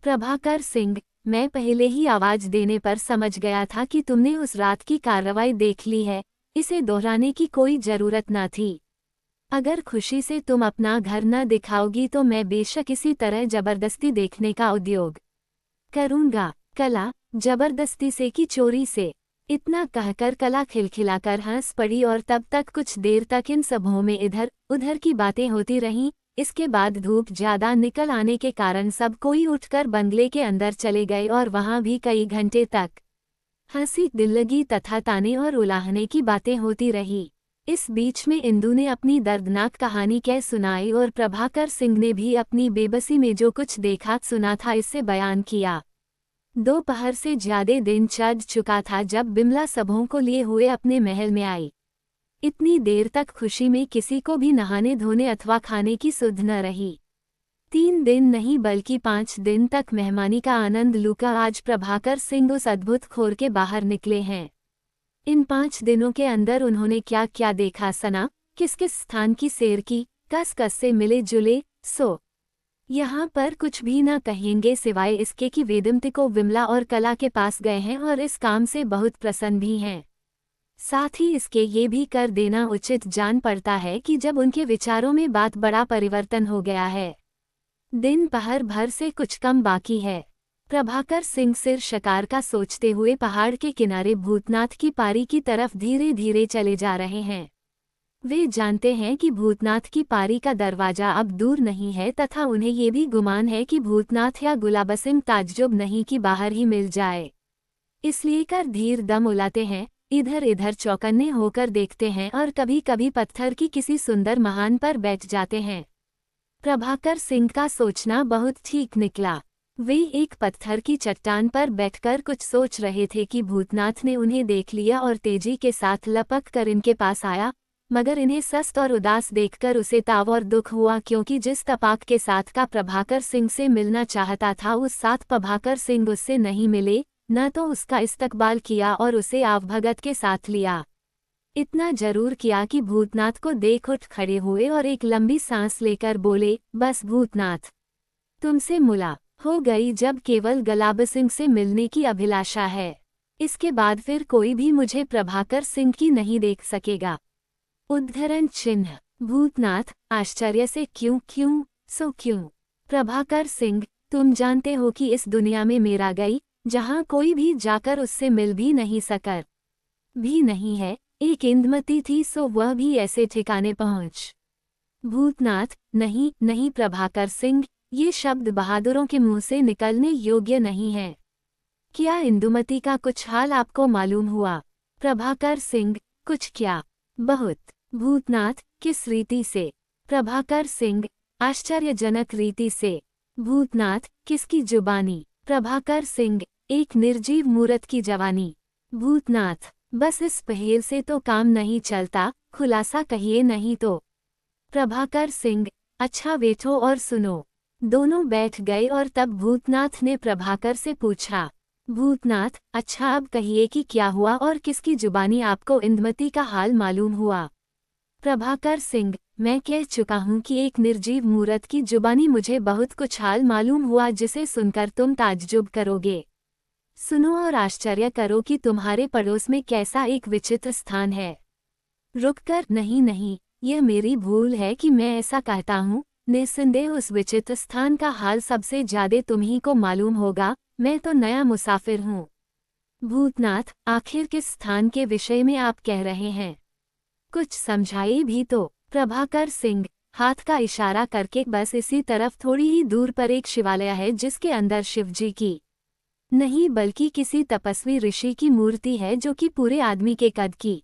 प्रभाकर सिंह, मैं पहले ही आवाज देने पर समझ गया था कि तुमने उस रात की कार्रवाई देख ली है, इसे दोहराने की कोई जरूरत न थी। अगर खुशी से तुम अपना घर न दिखाओगी तो मैं बेशक इसी तरह जबरदस्ती देखने का उद्योग करूँगा। कला, जबरदस्ती से कि चोरी से? इतना कहकर कला खिलखिलाकर हंस पड़ी और तब तक कुछ देर तक इन सबों में इधर उधर की बातें होती रहीं। इसके बाद धूप ज्यादा निकल आने के कारण सब कोई उठकर बंगले के अंदर चले गए और वहां भी कई घंटे तक हंसी दिल्लगी तथा ताने और उलाहने की बातें होती रही। इस बीच में इंदु ने अपनी दर्दनाक कहानी कह सुनाई और प्रभाकर सिंह ने भी अपनी बेबसी में जो कुछ देखा सुना था इससे बयान किया। दोपहर से ज्यादा दिन चढ़ चुका था जब बिमला सबों को लिए हुए अपने महल में आई। इतनी देर तक खुशी में किसी को भी नहाने धोने अथवा खाने की सुध न रही। 3 दिन नहीं बल्कि 5 दिन तक मेहमानी का आनंद लूका आज प्रभाकर सिंह उस अद्भुत खोर के बाहर निकले हैं। इन 5 दिनों के अंदर उन्होंने क्या क्या देखा सना, किस किस स्थान की सैर की, कस कस से मिले जुले, सो यहाँ पर कुछ भी न कहेंगे सिवाय इसके कि वेदमती को विमला और कला के पास गए हैं और इस काम से बहुत प्रसन्न भी हैं। साथ ही इसके ये भी कर देना उचित जान पड़ता है कि जब उनके विचारों में बात बड़ा परिवर्तन हो गया है। दिन पहर भर से कुछ कम बाकी है। प्रभाकर सिंह सिर शकार का सोचते हुए पहाड़ के किनारे भूतनाथ की पारी की तरफ धीरे धीरे चले जा रहे हैं। वे जानते हैं कि भूतनाथ की पारी का दरवाजा अब दूर नहीं है तथा उन्हें ये भी गुमान है कि भूतनाथ या गुलाबसिंह ताज्जुब नहीं कि बाहर ही मिल जाए। इसलिए कर धीर दम उलाते हैं, इधर इधर चौकन्ने होकर देखते हैं और कभी कभी पत्थर की किसी सुंदर महान पर बैठ जाते हैं। प्रभाकर सिंह का सोचना बहुत ठीक निकला। वे एक पत्थर की चट्टान पर बैठकर कुछ सोच रहे थे कि भूतनाथ ने उन्हें देख लिया और तेजी के साथ लपक कर इनके पास आया, मगर इन्हें सस्त और उदास देखकर उसे ताव और दुख हुआ क्योंकि जिस तपाक के साथ का प्रभाकर सिंह से मिलना चाहता था उस साथ प्रभाकर सिंह उससे नहीं मिले, न तो उसका इस्तकबाल किया और उसे आवभगत के साथ लिया। इतना जरूर किया कि भूतनाथ को देख उठ खड़े हुए और एक लंबी सांस लेकर बोले, बस भूतनाथ, तुमसे मुला हो गई जब केवल गुलाब सिंह से मिलने की अभिलाषा है। इसके बाद फिर कोई भी मुझे प्रभाकर सिंह की नहीं देख सकेगा। उद्धरण चिन्ह। भूतनाथ, आश्चर्य से क्यों क्यों सो क्यों? प्रभाकर सिंह, तुम जानते हो कि इस दुनिया में मेरा गई जहाँ कोई भी जाकर उससे मिल भी नहीं सकर भी नहीं है। एक इंदुमती थी सो वह भी ऐसे ठिकाने पहुँच। भूतनाथ, नहीं नहीं प्रभाकर सिंह, ये शब्द बहादुरों के मुंह से निकलने योग्य नहीं है। क्या इंदुमती का कुछ हाल आपको मालूम हुआ? प्रभाकर सिंह, कुछ क्या? बहुत। भूतनाथ, किस रीति से? प्रभाकर सिंह, आश्चर्यजनक रीति से। भूतनाथ, किसकी जुबानी? प्रभाकर सिंह, एक निर्जीव मूरत की जवानी। भूतनाथ, बस इस पहेल से तो काम नहीं चलता, खुलासा कहिए नहीं तो। प्रभाकर सिंह, अच्छा बैठो और सुनो। दोनों बैठ गए और तब भूतनाथ ने प्रभाकर से पूछा। भूतनाथ, अच्छा अब कहिए कि क्या हुआ और किसकी जुबानी आपको इंदुमती का हाल मालूम हुआ? प्रभाकर सिंह, मैं कह चुका हूँ कि एक निर्जीव मूरत की जुबानी मुझे बहुत कुछ हाल मालूम हुआ जिसे सुनकर तुम ताज्जुब करोगे। सुनो और आश्चर्य करो कि तुम्हारे पड़ोस में कैसा एक विचित्र स्थान है। रुककर, नहीं नहीं, यह मेरी भूल है कि मैं ऐसा कहता हूँ। निस्संदेह उस विचित्र स्थान का हाल सबसे ज्यादा तुम्ही को मालूम होगा, मैं तो नया मुसाफिर हूँ। भूतनाथ, आखिर किस स्थान के विषय में आप कह रहे हैं? कुछ समझाइए भी तो। प्रभाकर सिंह, हाथ का इशारा करके, बस इसी तरफ थोड़ी ही दूर पर एक शिवालय है जिसके अंदर शिवजी की नहीं बल्कि किसी तपस्वी ऋषि की मूर्ति है जो कि पूरे आदमी के कद की।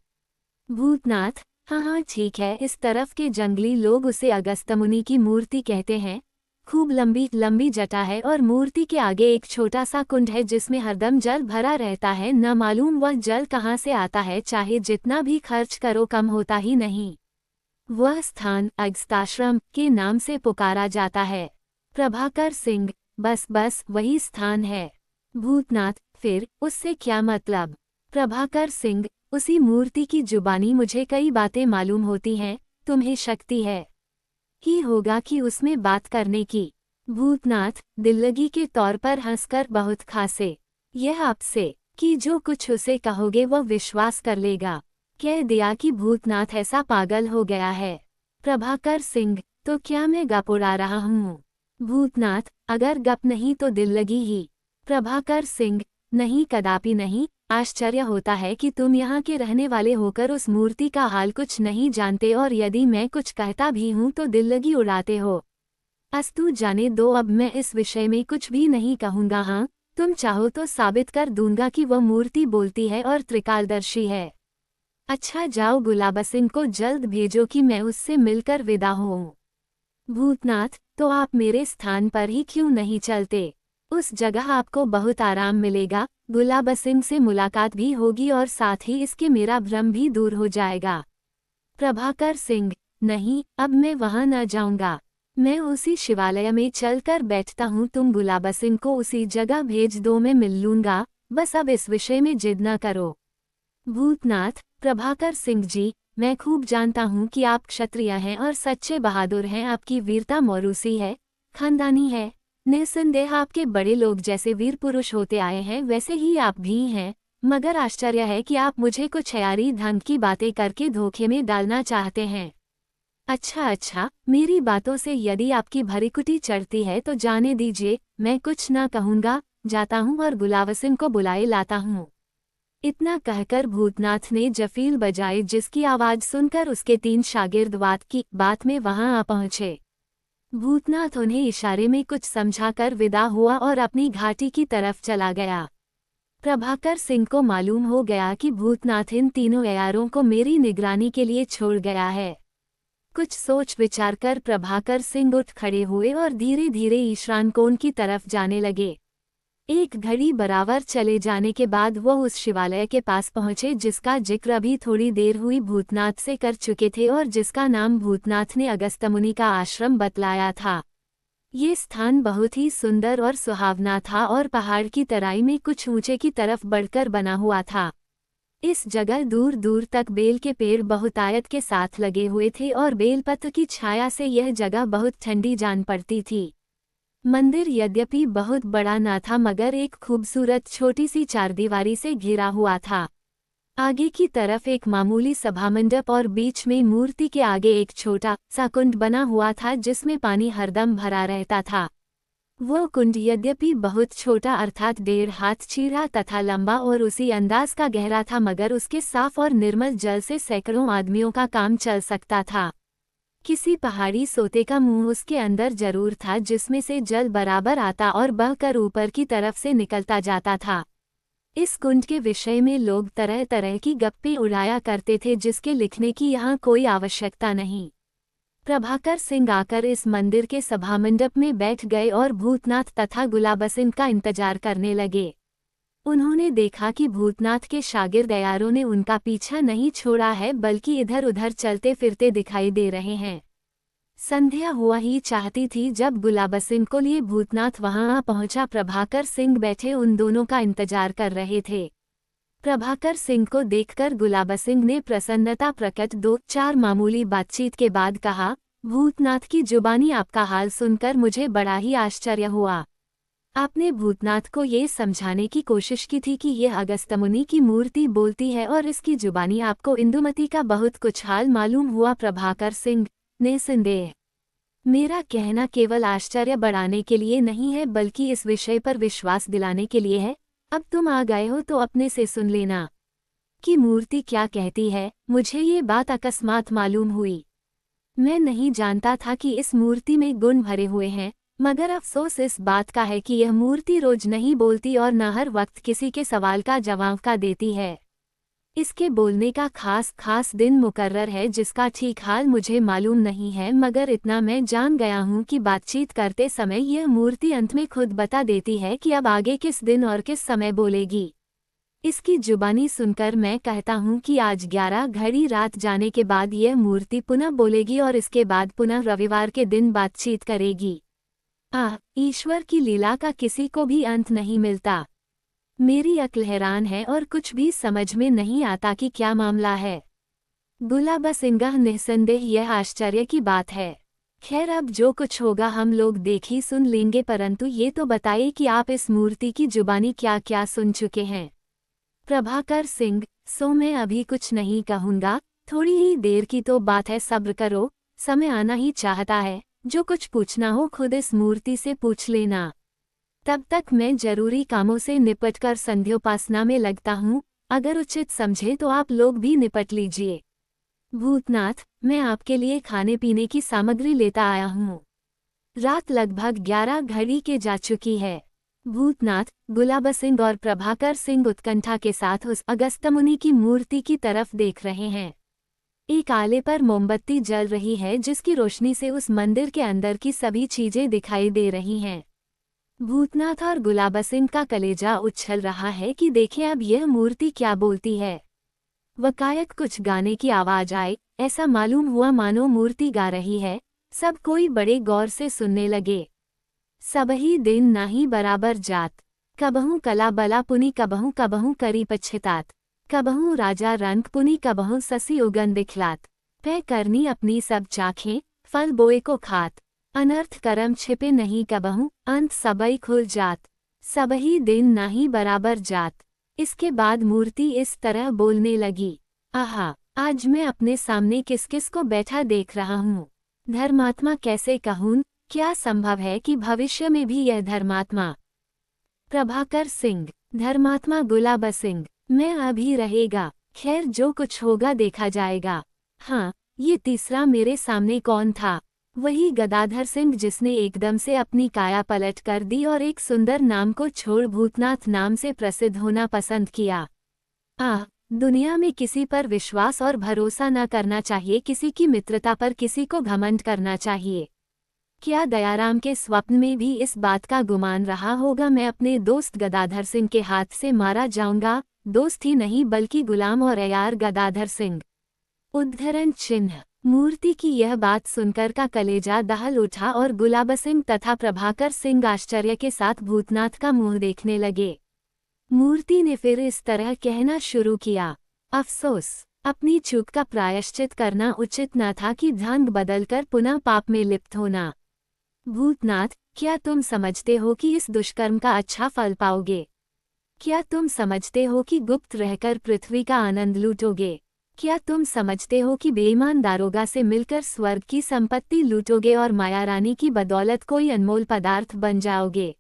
भूतनाथ, हाँ ठीक है, इस तरफ के जंगली लोग उसे अगस्त्य मुनि की मूर्ति कहते हैं। खूब लंबी लंबी जटा है और मूर्ति के आगे एक छोटा सा कुंड है जिसमें हरदम जल भरा रहता है। न मालूम वह जल कहाँ से आता है, चाहे जितना भी खर्च करो कम होता ही नहीं। वह स्थान अगस्त्याश्रम के नाम से पुकारा जाता है। प्रभाकर सिंह, बस बस वही स्थान है। भूतनाथ, फिर उससे क्या मतलब? प्रभाकर सिंह, उसी मूर्ति की जुबानी मुझे कई बातें मालूम होती हैं, तुम्हें शक्ति है ही होगा कि उसमें बात करने की। भूतनाथ, दिल्लगी के तौर पर हंसकर बहुत खासे। यह आपसे कि जो कुछ उसे कहोगे वह विश्वास कर लेगा। कह दिया कि भूतनाथ ऐसा पागल हो गया है। प्रभाकर सिंह, तो क्या मैं गप उड़ा रहा हूँ? भूतनाथ, अगर गप नहीं तो दिल लगी ही। प्रभाकर सिंह, नहीं कदापि नहीं। आश्चर्य होता है कि तुम यहाँ के रहने वाले होकर उस मूर्ति का हाल कुछ नहीं जानते, और यदि मैं कुछ कहता भी हूँ तो दिल लगी उड़ाते हो। अस्तु, जाने दो, अब मैं इस विषय में कुछ भी नहीं कहूँगा। हाँ, तुम चाहो तो साबित कर दूंगा कि वह मूर्ति बोलती है और त्रिकालदर्शी है। अच्छा, जाओ, गुलाबसिंह को जल्द भेजो कि मैं उससे मिलकर विदा होऊं। भूतनाथ, तो आप मेरे स्थान पर ही क्यों नहीं चलते? उस जगह आपको बहुत आराम मिलेगा, गुलाबसिंह से मुलाकात भी होगी और साथ ही इसके मेरा भ्रम भी दूर हो जाएगा। प्रभाकर सिंह, नहीं, अब मैं वहां न जाऊंगा। मैं उसी शिवालय में चलकर बैठता हूँ। तुम गुलाबसिंह को उसी जगह भेज दो, मैं मिल लूंगा। बस अब इस विषय में जिद न करो। भूतनाथ, प्रभाकर सिंह जी, मैं खूब जानता हूँ कि आप क्षत्रिय हैं और सच्चे बहादुर हैं। आपकी वीरता मौरूसी है, खानदानी है। निस्संदेह आपके बड़े लोग जैसे वीर पुरुष होते आए हैं वैसे ही आप भी हैं, मगर आश्चर्य है कि आप मुझे कुछ यारी ढंग की बातें करके धोखे में डालना चाहते हैं। अच्छा अच्छा, मेरी बातों से यदि आपकी भरीकुटी चढ़ती है तो जाने दीजिए, मैं कुछ ना कहूँगा। जाता हूँ और गुलाबसिंह को बुलाए लाता हूँ। इतना कहकर भूतनाथ ने जफील बजाई, जिसकी आवाज सुनकर उसके 3 शागिर्द बात की बात में वहां आ पहुंचे। भूतनाथ उन्हें इशारे में कुछ समझाकर विदा हुआ और अपनी घाटी की तरफ चला गया। प्रभाकर सिंह को मालूम हो गया कि भूतनाथ इन तीनों अयारों को मेरी निगरानी के लिए छोड़ गया है। कुछ सोच विचार कर प्रभाकर सिंह उठ खड़े हुए और धीरे धीरे ईशान कोण की तरफ जाने लगे। एक घड़ी बराबर चले जाने के बाद वह उस शिवालय के पास पहुंचे जिसका जिक्र अभी थोड़ी देर हुई भूतनाथ से कर चुके थे और जिसका नाम भूतनाथ ने अगस्त्य मुनि का आश्रम बतलाया था। ये स्थान बहुत ही सुंदर और सुहावना था और पहाड़ की तराई में कुछ ऊंचे की तरफ बढ़कर बना हुआ था। इस जगह दूर दूर तक बेल के पेड़ बहुतायत के साथ लगे हुए थे और बेलपत्र की छाया से यह जगह बहुत ठंडी जान पड़ती थी। मंदिर यद्यपि बहुत बड़ा न था मगर एक खूबसूरत छोटी सी चारदीवारी से घिरा हुआ था। आगे की तरफ एक मामूली सभामंडप और बीच में मूर्ति के आगे एक छोटा सा कुंड बना हुआ था जिसमें पानी हरदम भरा रहता था। वह कुंड यद्यपि बहुत छोटा अर्थात 1.5 हाथ चीरा तथा लंबा और उसी अंदाज का गहरा था, मगर उसके साफ और निर्मल जल से सैकड़ों आदमियों का काम चल सकता था। किसी पहाड़ी सोते का मुंह उसके अंदर जरूर था जिसमें से जल बराबर आता और बहकर ऊपर की तरफ से निकलता जाता था। इस कुंड के विषय में लोग तरह तरह की गप्पे उड़ाया करते थे जिसके लिखने की यहाँ कोई आवश्यकता नहीं। प्रभाकर सिंह आकर इस मंदिर के सभामंडप में बैठ गए और भूतनाथ तथा गुलाबसिंह का इंतजार करने लगे। उन्होंने देखा कि भूतनाथ के शागिर्द अयारों ने उनका पीछा नहीं छोड़ा है बल्कि इधर उधर चलते फिरते दिखाई दे रहे हैं। संध्या हुआ ही चाहती थी जब गुलाबसिंह को लिए भूतनाथ वहां आ पहुंचा। प्रभाकर सिंह बैठे उन दोनों का इंतजार कर रहे थे। प्रभाकर सिंह को देखकर गुलाबसिंह ने प्रसन्नता प्रकट 2-4 मामूली बातचीत के बाद कहा, भूतनाथ की जुबानी आपका हाल सुनकर मुझे बड़ा ही आश्चर्य हुआ। आपने भूतनाथ को ये समझाने की कोशिश की थी कि यह अगस्त्य मुनि की मूर्ति बोलती है और इसकी जुबानी आपको इंदुमती का बहुत कुछ हाल मालूम हुआ। प्रभाकर सिंह, निस्संदेह मेरा कहना केवल आश्चर्य बढ़ाने के लिए नहीं है बल्कि इस विषय पर विश्वास दिलाने के लिए है। अब तुम आ गए हो तो अपने से सुन लेना कि मूर्ति क्या कहती है। मुझे ये बात अकस्मात मालूम हुई। मैं नहीं जानता था कि इस मूर्ति में गुण भरे हुए हैं, मगर अफसोस इस बात का है कि यह मूर्ति रोज नहीं बोलती और न हर वक्त किसी के सवाल का जवाब का देती है। इसके बोलने का खास दिन मुकर्रर है जिसका ठीक हाल मुझे मालूम नहीं है, मगर इतना मैं जान गया हूँ कि बातचीत करते समय यह मूर्ति अंत में खुद बता देती है कि अब आगे किस दिन और किस समय बोलेगी। इसकी जुबानी सुनकर मैं कहता हूँ कि आज 11 घड़ी रात जाने के बाद यह मूर्ति पुनः बोलेगी और इसके बाद पुनः रविवार के दिन बातचीत करेगी। ईश्वर की लीला का किसी को भी अंत नहीं मिलता। मेरी अक्ल हैरान है और कुछ भी समझ में नहीं आता कि क्या मामला है। गुलाबसिंह, निस्संदेह यह आश्चर्य की बात है। खैर, अब जो कुछ होगा हम लोग देख ही सुन लेंगे, परंतु ये तो बताइए कि आप इस मूर्ति की जुबानी क्या क्या सुन चुके हैं। प्रभाकर सिंह, सो मैं अभी कुछ नहीं कहूँगा, थोड़ी ही देर की तो बात है, सब्र करो। समय आना ही चाहता है, जो कुछ पूछना हो खुद इस मूर्ति से पूछ लेना। तब तक मैं जरूरी कामों से निपटकर संध्योपासना में लगता हूँ, अगर उचित समझे तो आप लोग भी निपट लीजिए। भूतनाथ, मैं आपके लिए खाने पीने की सामग्री लेता आया हूँ। रात लगभग 11 घड़ी के जा चुकी है। भूतनाथ, गुलाब सिंह और प्रभाकर सिंह उत्कंठा के साथ उस अगस्त्यमुनि की मूर्ति की तरफ देख रहे हैं। एक आले पर मोमबत्ती जल रही है जिसकी रोशनी से उस मंदिर के अंदर की सभी चीजें दिखाई दे रही हैं। भूतनाथ और गुलाब सिंह का कलेजा उछल रहा है कि देखें अब यह मूर्ति क्या बोलती है। वकायक कुछ गाने की आवाज आई, ऐसा मालूम हुआ मानो मूर्ति गा रही है। सब कोई बड़े गौर से सुनने लगे। सबही दिन नाही बराबर जात, कबहू कला बला पुनि कबहू कबहू करी पछितात, कबहू राजा रंग पुनि कबहू ससी उगन दिखलात, पै करनी अपनी सब चाखें, फल बोए को खात, अनर्थ करम छिपे नहीं कबहू, अंत सबई खुल जात, सबही दिन नाही बराबर जात। इसके बाद मूर्ति इस तरह बोलने लगी, आहा, आज मैं अपने सामने किस किस को बैठा देख रहा हूँ। धर्मात्मा कैसे कहूँ, क्या संभव है कि भविष्य में भी यह धर्मात्मा। प्रभाकर सिंह, धर्मात्मा गुलाब सिंह, मैं अभी रहेगा, खैर जो कुछ होगा देखा जाएगा। हाँ, ये तीसरा मेरे सामने कौन था? वही गदाधर सिंह जिसने एकदम से अपनी काया पलट कर दी और एक सुंदर नाम को छोड़ भूतनाथ नाम से प्रसिद्ध होना पसंद किया। दुनिया में किसी पर विश्वास और भरोसा न करना चाहिए, किसी की मित्रता पर किसी को घमंड करना चाहिए। क्या दयाराम के स्वप्न में भी इस बात का गुमान रहा होगा मैं अपने दोस्त गदाधर सिंह के हाथ से मारा जाऊंगा? दोस्त ही नहीं बल्कि गुलाम और अयार गदाधर सिंह। उद्धरण चिन्ह। मूर्ति की यह बात सुनकर का कलेजा दहल उठा और गुलाब सिंह तथा प्रभाकर सिंह आश्चर्य के साथ भूतनाथ का मुंह देखने लगे। मूर्ति ने फिर इस तरह कहना शुरू किया, अफसोस, अपनी चूक का प्रायश्चित करना उचित न था कि ढंग बदलकर पुनः पाप में लिप्त होना। भूतनाथ, क्या तुम समझते हो कि इस दुष्कर्म का अच्छा फल पाओगे? क्या तुम समझते हो कि गुप्त रहकर पृथ्वी का आनंद लूटोगे? क्या तुम समझते हो कि बेईमान दारोगा से मिलकर स्वर्ग की संपत्ति लूटोगे और माया रानी की बदौलत कोई अनमोल पदार्थ बन जाओगे?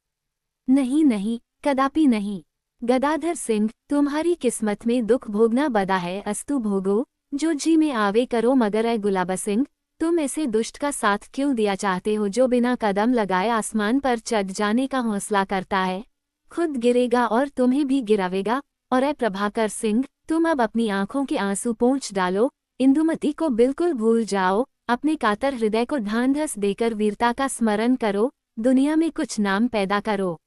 नहीं नहीं, कदापि नहीं। गदाधर सिंह, तुम्हारी किस्मत में दुख भोगना बदा है, अस्तु भोगो, जो जी में आवे करो, मगर ऐ गुलाब सिंह, तुम ऐसे दुष्ट का साथ क्यों दिया चाहते हो जो बिना कदम लगाए आसमान पर चढ़ जाने का हौसला करता है? खुद गिरेगा और तुम्हें भी गिरावेगा। और ऐ प्रभाकर सिंह, तुम अब अपनी आंखों के आंसू पोंछ डालो, इंदुमती को बिल्कुल भूल जाओ, अपने कातर हृदय को ढांढस देकर वीरता का स्मरण करो, दुनिया में कुछ नाम पैदा करो।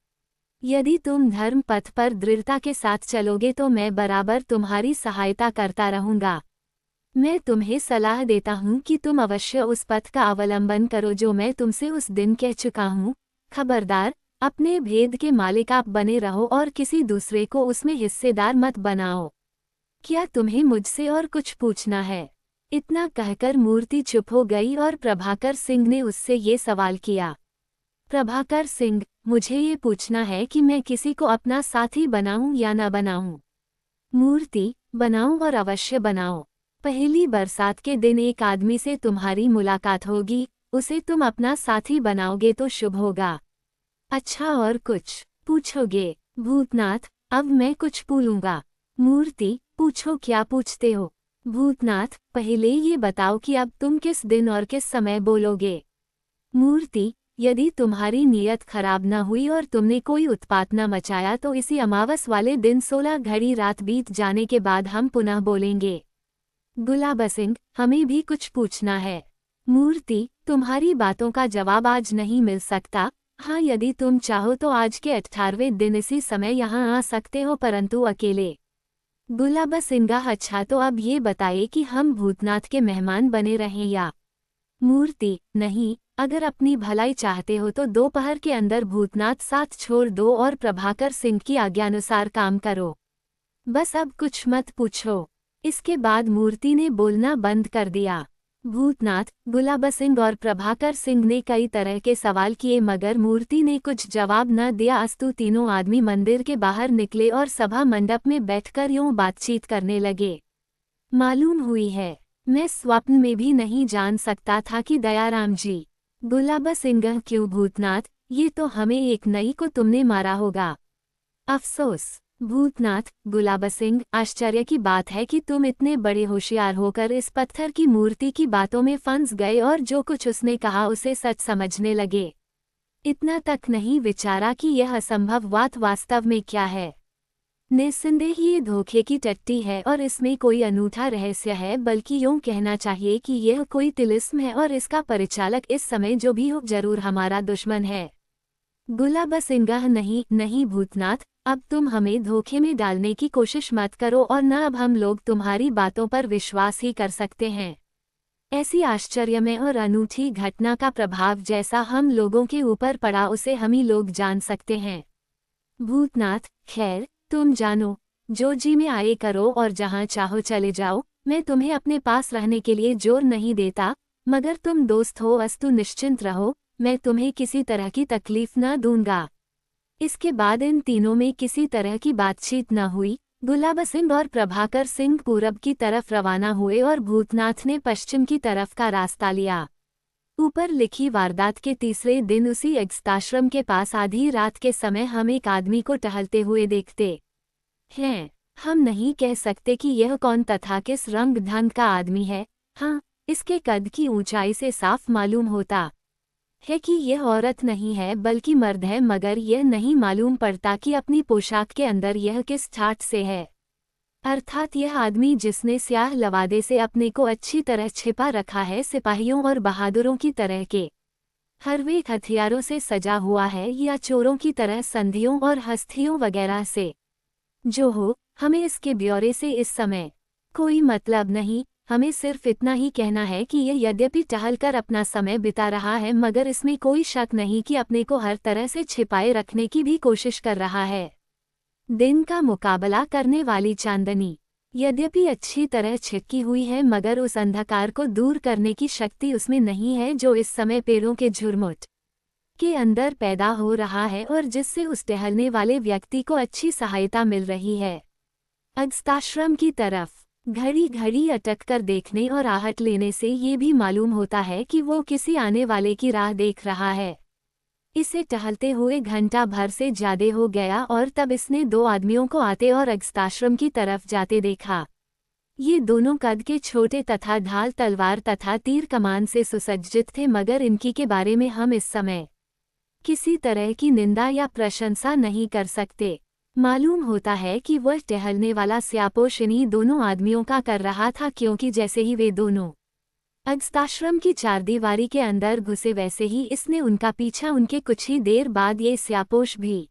यदि तुम धर्म पथ पर दृढ़ता के साथ चलोगे तो मैं बराबर तुम्हारी सहायता करता रहूंगा। मैं तुम्हें सलाह देता हूँ कि तुम अवश्य उस पथ का अवलंबन करो जो मैं तुमसे उस दिन कह चुका हूँ। खबरदार, अपने भेद के मालिक आप बने रहो और किसी दूसरे को उसमें हिस्सेदार मत बनाओ। क्या तुम्हें मुझसे और कुछ पूछना है? इतना कहकर मूर्ति चुप हो गई और प्रभाकर सिंह ने उससे ये सवाल किया, प्रभाकर सिंह, मुझे ये पूछना है कि मैं किसी को अपना साथी बनाऊं या न बनाऊं? मूर्ति, बनाओ और अवश्य बनाओ। पहली बरसात के दिन एक आदमी से तुम्हारी मुलाकात होगी, उसे तुम अपना साथी बनाओगे तो शुभ होगा। अच्छा, और कुछ पूछोगे? भूतनाथ, अब मैं कुछ पूछूंगा। मूर्ति, पूछो, क्या पूछते हो? भूतनाथ, पहले ये बताओ कि अब तुम किस दिन और किस समय बोलोगे? मूर्ति, यदि तुम्हारी नीयत खराब न हुई और तुमने कोई उत्पात न मचाया तो इसी अमावस वाले दिन 16 घड़ी रात बीत जाने के बाद हम पुनः बोलेंगे। गुलाब सिंह, हमें भी कुछ पूछना है। मूर्ति, तुम्हारी बातों का जवाब आज नहीं मिल सकता। हाँ, यदि तुम चाहो तो आज के 18वें दिन इसी समय यहाँ आ सकते हो, परंतु अकेले। गुलाब सिंह, अच्छा, तो अब ये बताइए कि हम भूतनाथ के मेहमान बने रहें या? मूर्ति, नहीं, अगर अपनी भलाई चाहते हो तो दोपहर के अंदर भूतनाथ साथ छोड़ दो और प्रभाकर सिंह की आज्ञानुसार काम करो। बस अब कुछ मत पूछो। इसके बाद मूर्ति ने बोलना बंद कर दिया। भूतनाथ, गुलाब सिंह और प्रभाकर सिंह ने कई तरह के सवाल किए मगर मूर्ति ने कुछ जवाब न दिया। अस्तु तीनों आदमी मंदिर के बाहर निकले और सभा मंडप में बैठकर यूं बातचीत करने लगे। मालूम हुई है मैं स्वप्न में भी नहीं जान सकता था कि दयाराम जी। गुलाब सिंह क्यों भूतनाथ, ये तो हमें एक नई को तुमने मारा होगा। अफसोस। भूतनाथ, गुलाब सिंह, आश्चर्य की बात है कि तुम इतने बड़े होशियार होकर इस पत्थर की मूर्ति की बातों में फंस गए और जो कुछ उसने कहा उसे सच समझने लगे। इतना तक नहीं विचारा कि यह असंभव बात वास्तव में क्या है। निस्संदेह ये धोखे की टट्टी है और इसमें कोई अनूठा रहस्य है, बल्कि यूं कहना चाहिए कि यह कोई तिलिस्म है और इसका परिचालक इस समय जो भी हो जरूर हमारा दुश्मन है। गुलाब सिंह, नहीं नहीं भूतनाथ, अब तुम हमें धोखे में डालने की कोशिश मत करो और न अब हम लोग तुम्हारी बातों पर विश्वास ही कर सकते हैं। ऐसी आश्चर्यमय और अनूठी घटना का प्रभाव जैसा हम लोगों के ऊपर पड़ा उसे हम ही लोग जान सकते हैं। भूतनाथ, खैर तुम जानो, जो जी में आए करो और जहां चाहो चले जाओ, मैं तुम्हें अपने पास रहने के लिए जोर नहीं देता, मगर तुम दोस्त हो अस्तु निश्चिंत रहो, मैं तुम्हें किसी तरह की तकलीफ न दूंगा। इसके बाद इन तीनों में किसी तरह की बातचीत न हुई। गुलाब सिंह और प्रभाकर सिंह पूरब की तरफ रवाना हुए और भूतनाथ ने पश्चिम की तरफ का रास्ता लिया। ऊपर लिखी वारदात के तीसरे दिन उसी अगस्ताश्रम के पास आधी रात के समय हम एक आदमी को टहलते हुए देखते हैं। हम नहीं कह सकते कि यह कौन तथा किस रंग ढंग का आदमी है। हाँ, इसके कद की ऊंचाई से साफ मालूम होता है कि यह औरत नहीं है बल्कि मर्द है, मगर यह नहीं मालूम पड़ता कि अपनी पोशाक के अंदर यह किस ठाट से है। अर्थात यह आदमी जिसने स्याह लवादे से अपने को अच्छी तरह छिपा रखा है, सिपाहियों और बहादुरों की तरह के हरवेक हथियारों से सजा हुआ है या चोरों की तरह संधियों और हस्तियों वगैरह से। जो हो, हमें इसके ब्यौरे से इस समय कोई मतलब नहीं। हमें सिर्फ इतना ही कहना है कि यह यद्यपि टहलकर अपना समय बिता रहा है, मगर इसमें कोई शक नहीं कि अपने को हर तरह से छिपाए रखने की भी कोशिश कर रहा है। दिन का मुकाबला करने वाली चांदनी यद्यपि अच्छी तरह छिटकी हुई है, मगर उस अंधकार को दूर करने की शक्ति उसमें नहीं है जो इस समय पेड़ों के झुरमुट के अंदर पैदा हो रहा है और जिससे उस टहलने वाले व्यक्ति को अच्छी सहायता मिल रही है। अगस्ताश्रम की तरफ घड़ी घड़ी अटक कर देखने और आहट लेने से ये भी मालूम होता है कि वो किसी आने वाले की राह देख रहा है। इसे टहलते हुए घंटा भर से ज्यादा हो गया और तब इसने दो आदमियों को आते और अगस्ताश्रम की तरफ जाते देखा। ये दोनों कद के छोटे तथा ढाल तलवार तथा तीर कमान से सुसज्जित थे, मगर इनकी के बारे में हम इस समय किसी तरह की निंदा या प्रशंसा नहीं कर सकते। मालूम होता है कि वह टहलने वाला स्यापोश इन्हीं दोनों आदमियों का कर रहा था, क्योंकि जैसे ही वे दोनों अगस्ताश्रम की चारदीवारी के अंदर घुसे वैसे ही इसने उनका पीछा। उनके कुछ ही देर बाद ये स्यापोश भी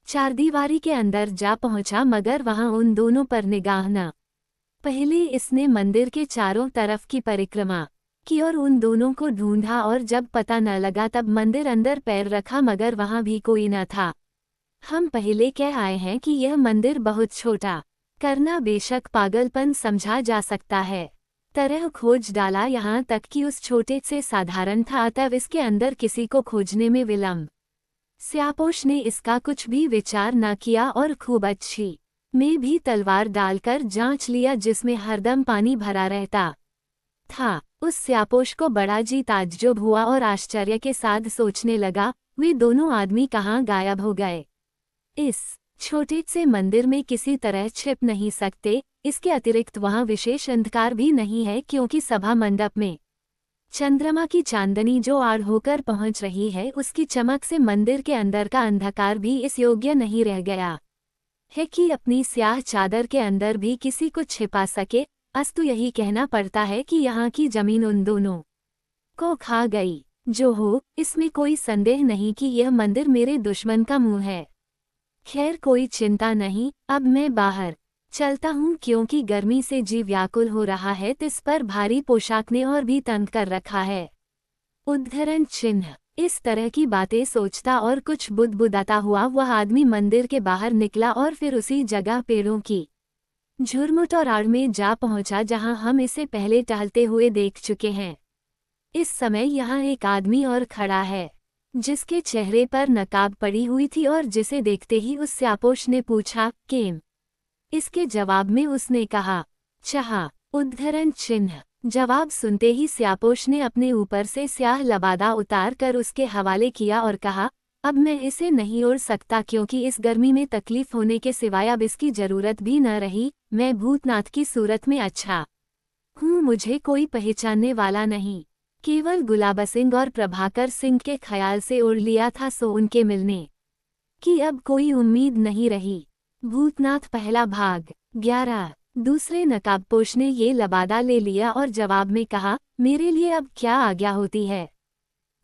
चारदीवारी के अंदर जा पहुंचा, मगर वहां उन दोनों पर निगाह न। पहले इसने मंदिर के चारों तरफ की परिक्रमा की और उन दोनों को ढूंढा, और जब पता न लगा तब मंदिर अंदर पैर रखा, मगर वहां भी कोई न था। हम पहले कह आए हैं कि यह मंदिर बहुत छोटा करना बेशक पागलपन समझा जा सकता है। तरह खोज डाला यहाँ तक कि उस छोटे से साधारण था, अतः इसके अंदर किसी को खोजने में विलंब। स्यापोश ने इसका कुछ भी विचार न किया और खूब अच्छी में भी तलवार डालकर जांच लिया, जिसमें हरदम पानी भरा रहता था। उस स्यापोश को बड़ा जी ताज्जुब हुआ और आश्चर्य के साथ सोचने लगा, वे दोनों आदमी कहाँ गायब हो गए। इस छोटे से मंदिर में किसी तरह छिप नहीं सकते। इसके अतिरिक्त वहां विशेष अंधकार भी नहीं है, क्योंकि सभा मंडप में चंद्रमा की चांदनी जो आड़ होकर पहुंच रही है, उसकी चमक से मंदिर के अंदर का अंधकार भी इस योग्य नहीं रह गया है कि अपनी स्याह चादर के अंदर भी किसी को छिपा सके। अस्तु यही कहना पड़ता है कि यहाँ की जमीन उन दोनों को खा गई। जो हो, इसमें कोई संदेह नहीं कि यह मंदिर मेरे दुश्मन का मुंह है। खैर कोई चिंता नहीं, अब मैं बाहर चलता हूँ, क्योंकि गर्मी से जी व्याकुल हो रहा है। इस पर भारी पोशाक ने और भी तंग कर रखा है। उद्धरण चिन्ह। इस तरह की बातें सोचता और कुछ बुदबुदाता हुआ वह आदमी मंदिर के बाहर निकला और फिर उसी जगह पेड़ों की झुरमुट और आड़ में जा पहुंचा जहां हम इसे पहले टहलते हुए देख चुके हैं। इस समय यहाँ एक आदमी और खड़ा है, जिसके चेहरे पर नकाब पड़ी हुई थी और जिसे देखते ही उस स्यापोश ने पूछा, केम? इसके जवाब में उसने कहा, चाह। उद्धरण चिन्ह। जवाब सुनते ही स्यापोश ने अपने ऊपर से स्याह लबादा उतार कर उसके हवाले किया और कहा, अब मैं इसे नहीं ओढ़ सकता क्योंकि इस गर्मी में तकलीफ होने के सिवाय अब इसकी जरूरत भी न रही। मैं भूतनाथ की सूरत में अच्छा हूँ, मुझे कोई पहचानने वाला नहीं। केवल गुलाब सिंह और प्रभाकर सिंह के ख्याल से ओढ़ लिया था, सो उनके मिलने की अब कोई उम्मीद नहीं रही। भूतनाथ पहला भाग 11। दूसरे नकाबपोश ने ये लबादा ले लिया और जवाब में कहा, मेरे लिए अब क्या आज्ञा होती है।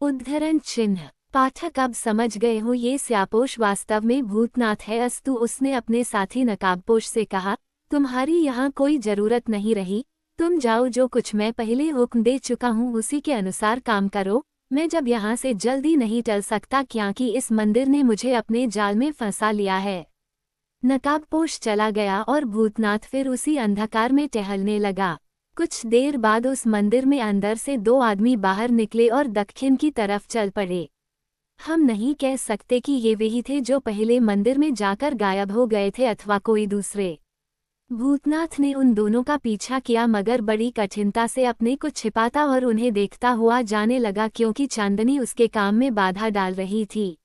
उद्धरण चिन्ह। पाठक अब समझ गए हो ये स्यापोश वास्तव में भूतनाथ है। अस्तु उसने अपने साथी नकाबपोश से कहा, तुम्हारी यहाँ कोई जरूरत नहीं रही, तुम जाओ, जो कुछ मैं पहले हुक्म दे चुका हूँ उसी के अनुसार काम करो। मैं जब यहाँ से जल्दी नहीं टल सकता क्योंकि इस मंदिर ने मुझे अपने जाल में फंसा लिया है। नकाबपोश चला गया और भूतनाथ फिर उसी अंधकार में टहलने लगा। कुछ देर बाद उस मंदिर में अंदर से दो आदमी बाहर निकले और दक्षिण की तरफ चल पड़े। हम नहीं कह सकते कि ये वही थे जो पहले मंदिर में जाकर गायब हो गए थे अथवा कोई दूसरे। भूतनाथ ने उन दोनों का पीछा किया मगर बड़ी कठिनता से अपने को छिपाता और उन्हें देखता हुआ जाने लगा क्योंकि चांदनी उसके काम में बाधा डाल रही थी।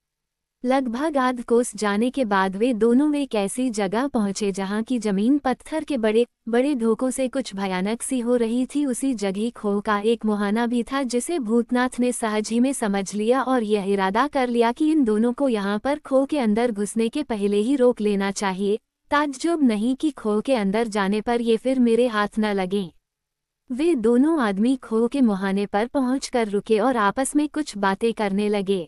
लगभग आध कोस जाने के बाद वे दोनों एक ऐसी जगह पहुंचे जहां की जमीन पत्थर के बड़े बड़े ढोकों से कुछ भयानक सी हो रही थी। उसी जगह खोह का एक मुहाना भी था जिसे भूतनाथ ने सहज ही में समझ लिया और यह इरादा कर लिया कि इन दोनों को यहाँ पर खोह के अंदर घुसने के पहले ही रोक लेना चाहिए। ताज्जुब नहीं कि खोह के अंदर जाने पर ये फिर मेरे हाथ न लगें। वे दोनों आदमी खोह के मुहाने पर पहुंचकर रुके और आपस में कुछ बातें करने लगे।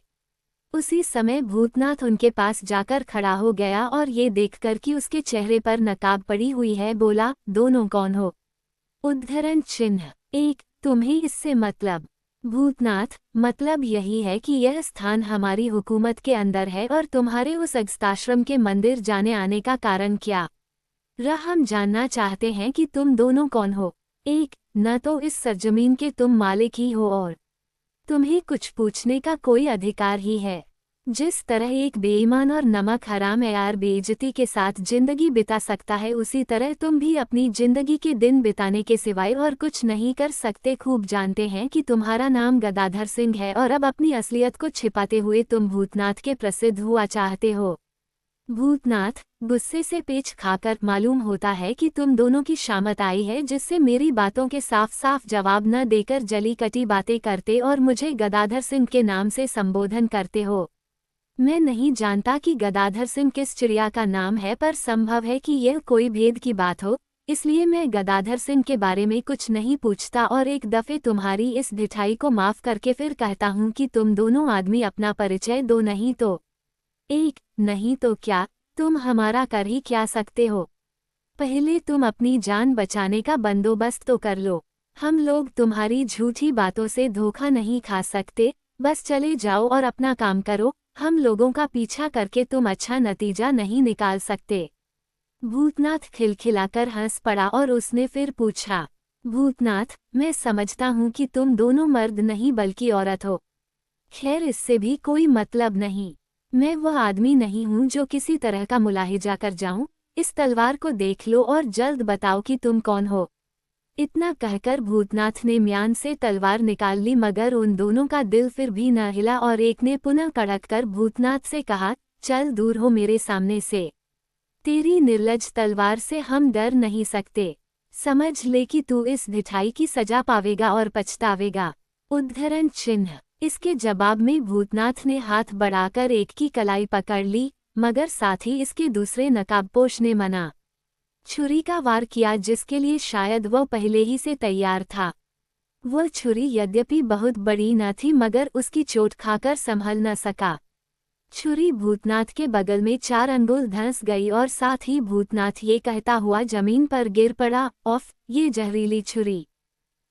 उसी समय भूतनाथ उनके पास जाकर खड़ा हो गया और ये देखकर कि उसके चेहरे पर नकाब पड़ी हुई है बोला, दोनों कौन हो। उद्धरण चिन्ह। 1 तुम्हें इससे मतलब। भूतनाथ, मतलब यही है कि यह स्थान हमारी हुकूमत के अंदर है और तुम्हारे उस अगस्ताश्रम के मंदिर जाने आने का कारण क्या रहा, हम जानना चाहते हैं कि तुम दोनों कौन हो। 1 न तो इस सरजमीन के तुम मालिक ही हो और तुम्हें कुछ पूछने का कोई अधिकार ही है। जिस तरह एक बेईमान और नमक हराम यार बेइज्जती के साथ जिंदगी बिता सकता है उसी तरह तुम भी अपनी जिंदगी के दिन बिताने के सिवाय और कुछ नहीं कर सकते। खूब जानते हैं कि तुम्हारा नाम गदाधर सिंह है और अब अपनी असलियत को छिपाते हुए तुम भूतनाथ के प्रसिद्ध हुआ चाहते हो। भूतनाथ, गुस्से से पेच खाकर मालूम होता है कि तुम दोनों की शामत आई है जिससे मेरी बातों के साफ साफ जवाब न देकर जली कटी बातें करते और मुझे गदाधर सिंह के नाम से संबोधन करते हो। मैं नहीं जानता कि गदाधर सिंह किस चिड़िया का नाम है, पर संभव है कि यह कोई भेद की बात हो, इसलिए मैं गदाधर सिंह के बारे में कुछ नहीं पूछता और एक दफे तुम्हारी इस ढिठाई को माफ करके फिर कहता हूँ कि तुम दोनों आदमी अपना परिचय दो, नहीं तो 1 नहीं तो क्या, तुम हमारा कर ही क्या सकते हो। पहले तुम अपनी जान बचाने का बंदोबस्त तो कर लो। हम लोग तुम्हारी झूठी बातों से धोखा नहीं खा सकते, बस चले जाओ और अपना काम करो। हम लोगों का पीछा करके तुम अच्छा नतीजा नहीं निकाल सकते। भूतनाथ खिलखिलाकर हंस पड़ा और उसने फिर पूछा, भूतनाथ, मैं समझता हूँ कि तुम दोनों मर्द नहीं बल्कि औरत हो। खैर, इससे भी कोई मतलब नहीं। मैं वह आदमी नहीं हूँ जो किसी तरह का मुलाहिजा कर जाऊं। इस तलवार को देख लो और जल्द बताओ कि तुम कौन हो। इतना कहकर भूतनाथ ने म्यान से तलवार निकाल ली मगर उन दोनों का दिल फिर भी न हिला और एक ने पुनः कड़क कर भूतनाथ से कहा, चल दूर हो मेरे सामने से। तेरी निर्लज तलवार से हम डर नहीं सकते। समझ ले कि तू इस ढिठाई की सजा पावेगा और पछतावेगा। उद्धरण चिन्ह। इसके जवाब में भूतनाथ ने हाथ बढ़ाकर एक की कलाई पकड़ ली मगर साथ ही इसके दूसरे नकाबपोश ने मना छुरी का वार किया जिसके लिए शायद वह पहले ही से तैयार था। वह छुरी यद्यपि बहुत बड़ी न थी मगर उसकी चोट खाकर संभल न सका। छुरी भूतनाथ के बगल में 4 अंगुल धंस गई और साथ ही भूतनाथ ये कहता हुआ जमीन पर गिर पड़ा, ऑफ, ये जहरीली छुरी।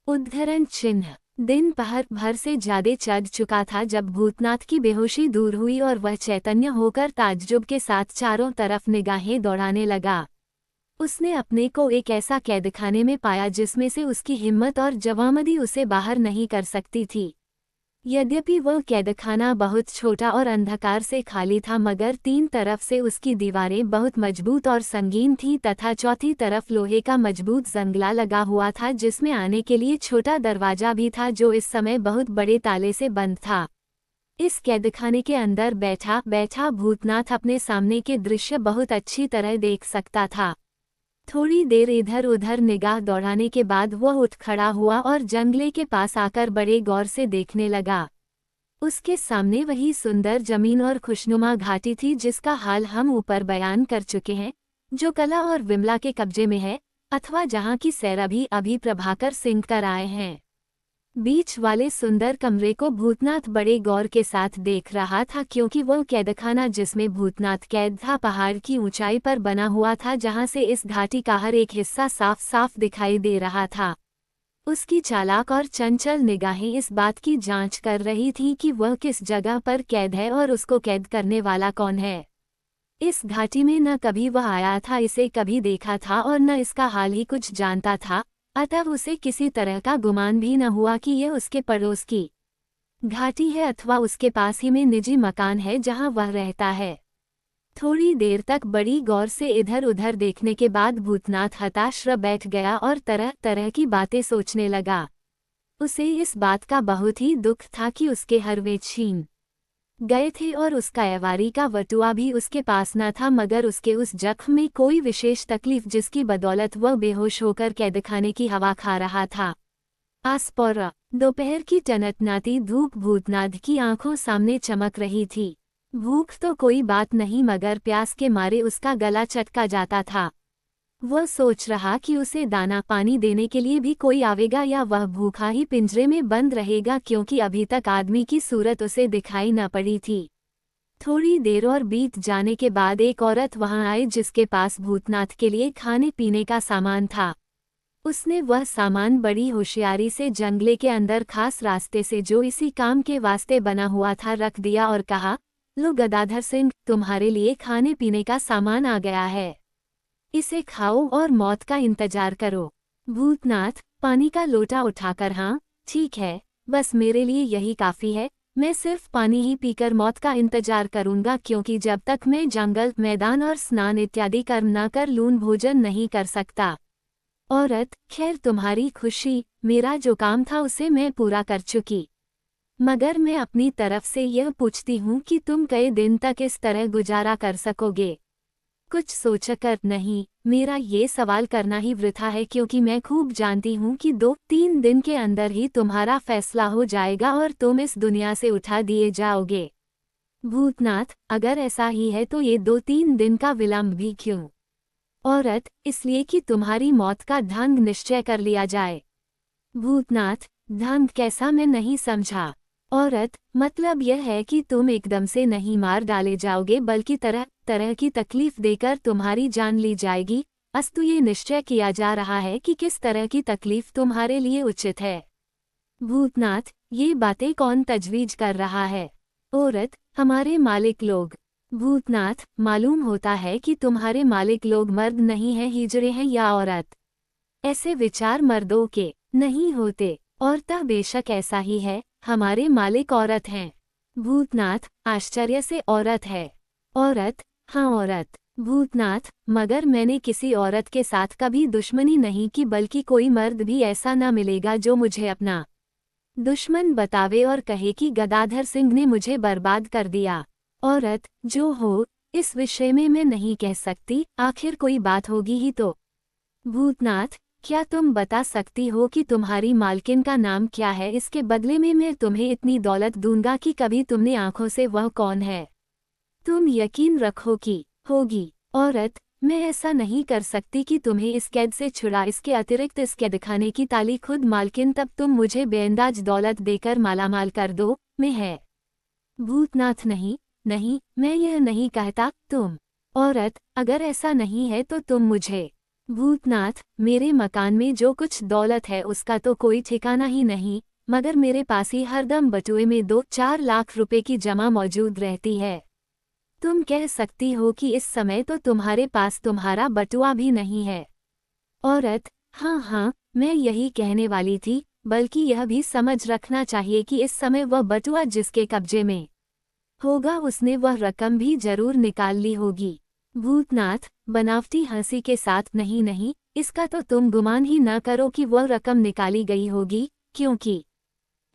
उद्धरण चिन्ह। दिन पहर भर से ज्यादा चढ़ चुका था जब भूतनाथ की बेहोशी दूर हुई और वह चैतन्य होकर ताज्जुब के साथ चारों तरफ निगाहें दौड़ाने लगा। उसने अपने को एक ऐसा कैदखाने में पाया जिसमें से उसकी हिम्मत और जवामदी उसे बाहर नहीं कर सकती थी। यद्यपि वह कैदखाना बहुत छोटा और अंधकार से खाली था, मगर तीन तरफ से उसकी दीवारें बहुत मजबूत और संगीन थीं तथा चौथी तरफ लोहे का मजबूत जंगला लगा हुआ था, जिसमें आने के लिए छोटा दरवाजा भी था जो इस समय बहुत बड़े ताले से बंद था। इस कैदखाने के अंदर बैठा बैठा भूतनाथ अपने सामने के दृश्य बहुत अच्छी तरह देख सकता था। थोड़ी देर इधर उधर निगाह दौड़ाने के बाद वह उठ खड़ा हुआ और जंगले के पास आकर बड़े गौर से देखने लगा। उसके सामने वही सुंदर जमीन और खुशनुमा घाटी थी जिसका हाल हम ऊपर बयान कर चुके हैं, जो कला और विमला के कब्जे में है, अथवा जहां की सैर अभी प्रभाकर सिंह कर आए हैं। बीच वाले सुंदर कमरे को भूतनाथ बड़े गौर के साथ देख रहा था, क्योंकि वह कैदखाना जिसमें भूतनाथ कैद था पहाड़ की ऊंचाई पर बना हुआ था, जहां से इस घाटी का हर एक हिस्सा साफ साफ दिखाई दे रहा था। उसकी चालाक और चंचल निगाहें इस बात की जांच कर रही थीं कि वह किस जगह पर कैद है और उसको कैद करने वाला कौन है। इस घाटी में न कभी वह आया था, इसे कभी देखा था और न इसका हाल ही कुछ जानता था, अतः उसे किसी तरह का गुमान भी न हुआ कि यह उसके पड़ोस की घाटी है अथवा उसके पास ही में निजी मकान है जहां वह रहता है। थोड़ी देर तक बड़ी गौर से इधर उधर देखने के बाद भूतनाथ हताश रह बैठ गया और तरह तरह की बातें सोचने लगा। उसे इस बात का बहुत ही दुख था कि उसके हरवे छीन गए थे और उसका एवारी का वटुआ भी उसके पास न था, मगर उसके उस जख्म में कोई विशेष तकलीफ जिसकी बदौलत वह बेहोश होकर कैदखाने की हवा खा रहा था। आसपौरा दोपहर की टनटनाती धूप भूतनाथ की आंखों सामने चमक रही थी। भूख तो कोई बात नहीं, मगर प्यास के मारे उसका गला चटका जाता था। वह सोच रहा कि उसे दाना पानी देने के लिए भी कोई आवेगा या वह भूखा ही पिंजरे में बंद रहेगा, क्योंकि अभी तक आदमी की सूरत उसे दिखाई न पड़ी थी। थोड़ी देर और बीत जाने के बाद एक औरत वहां आई जिसके पास भूतनाथ के लिए खाने पीने का सामान था। उसने वह सामान बड़ी होशियारी से जंगले के अंदर खास रास्ते से जो इसी काम के वास्ते बना हुआ था रख दिया और कहा, लो गदाधर सिंह, तुम्हारे लिए खाने पीने का सामान आ गया है, इसे खाओ और मौत का इंतजार करो। भूतनाथ पानी का लोटा उठाकर, हाँ ठीक है, बस मेरे लिए यही काफ़ी है, मैं सिर्फ पानी ही पीकर मौत का इंतजार करूंगा, क्योंकि जब तक मैं जंगल मैदान और स्नान इत्यादि कर्म न कर लून भोजन नहीं कर सकता। औरत, खैर तुम्हारी खुशी, मेरा जो काम था उसे मैं पूरा कर चुकी, मगर मैं अपनी तरफ से यह पूछती हूँ कि तुम कई दिन तक इस तरह गुजारा कर सकोगे। कुछ सोचकर नहीं, मेरा ये सवाल करना ही वृथा है, क्योंकि मैं खूब जानती हूँ कि 2-3 दिन के अंदर ही तुम्हारा फैसला हो जाएगा और तुम इस दुनिया से उठा दिए जाओगे। भूतनाथ, अगर ऐसा ही है तो ये 2-3 दिन का विलंब भी क्यों? औरत, इसलिए कि तुम्हारी मौत का ढंग निश्चय कर लिया जाए। भूतनाथ, ढंग कैसा, मैं नहीं समझा। औरत, मतलब यह है कि तुम एकदम से नहीं मार डाले जाओगे, बल्कि तरह तरह की तकलीफ देकर तुम्हारी जान ली जाएगी। अस्तु ये निश्चय किया जा रहा है कि किस तरह की तकलीफ तुम्हारे लिए उचित है। भूतनाथ, ये बातें कौन तजवीज कर रहा है? औरत, हमारे मालिक लोग। भूतनाथ, मालूम होता है कि तुम्हारे मालिक लोग मर्द नहीं हैं, हिजड़े हैं या औरत। ऐसे विचार मर्दों के नहीं होते। औरता बेशक ऐसा ही है, हमारे मालिक औरत हैं। भूतनाथ, आश्चर्य से औरत है। औरत, हाँ औरत। भूतनाथ, मगर मैंने किसी औरत के साथ कभी दुश्मनी नहीं की, बल्कि कोई मर्द भी ऐसा न मिलेगा जो मुझे अपना दुश्मन बतावे और कहे कि गदाधर सिंह ने मुझे बर्बाद कर दिया। औरत, जो हो, इस विषय में मैं नहीं कह सकती, आखिर कोई बात होगी ही तो। भूतनाथ, क्या तुम बता सकती हो कि तुम्हारी मालकिन का नाम क्या है? इसके बदले में मैं तुम्हें इतनी दौलत दूंगा कि कभी तुमने आंखों से वह कौन है तुम यकीन रखो कि होगी। औरत, मैं ऐसा नहीं कर सकती कि तुम्हें इस कैद से छुड़ा, इसके अतिरिक्त इस कैदखाने की ताली खुद मालकिन, तब तुम मुझे बेअंदाज दौलत देकर मालामाल कर दो, मैं है। भूतनाथ, नहीं नहीं, मैं यह नहीं कहता, तुम। औरत, अगर ऐसा नहीं है तो तुम मुझे। भूतनाथ, मेरे मकान में जो कुछ दौलत है उसका तो कोई ठिकाना ही नहीं, मगर मेरे पास ही हरदम बटुए में 2-4 लाख रुपए की जमा मौजूद रहती है। तुम कह सकती हो कि इस समय तो तुम्हारे पास तुम्हारा बटुआ भी नहीं है। औरत, हाँ हाँ, मैं यही कहने वाली थी, बल्कि यह भी समझ रखना चाहिए कि इस समय वह बटुआ जिसके कब्जे में होगा उसने वह रकम भी जरूर निकाल ली होगी। भूतनाथ बनावटी हंसी के साथ, नहीं नहीं, इसका तो तुम गुमान ही न करो कि वह रकम निकाली गई होगी, क्योंकि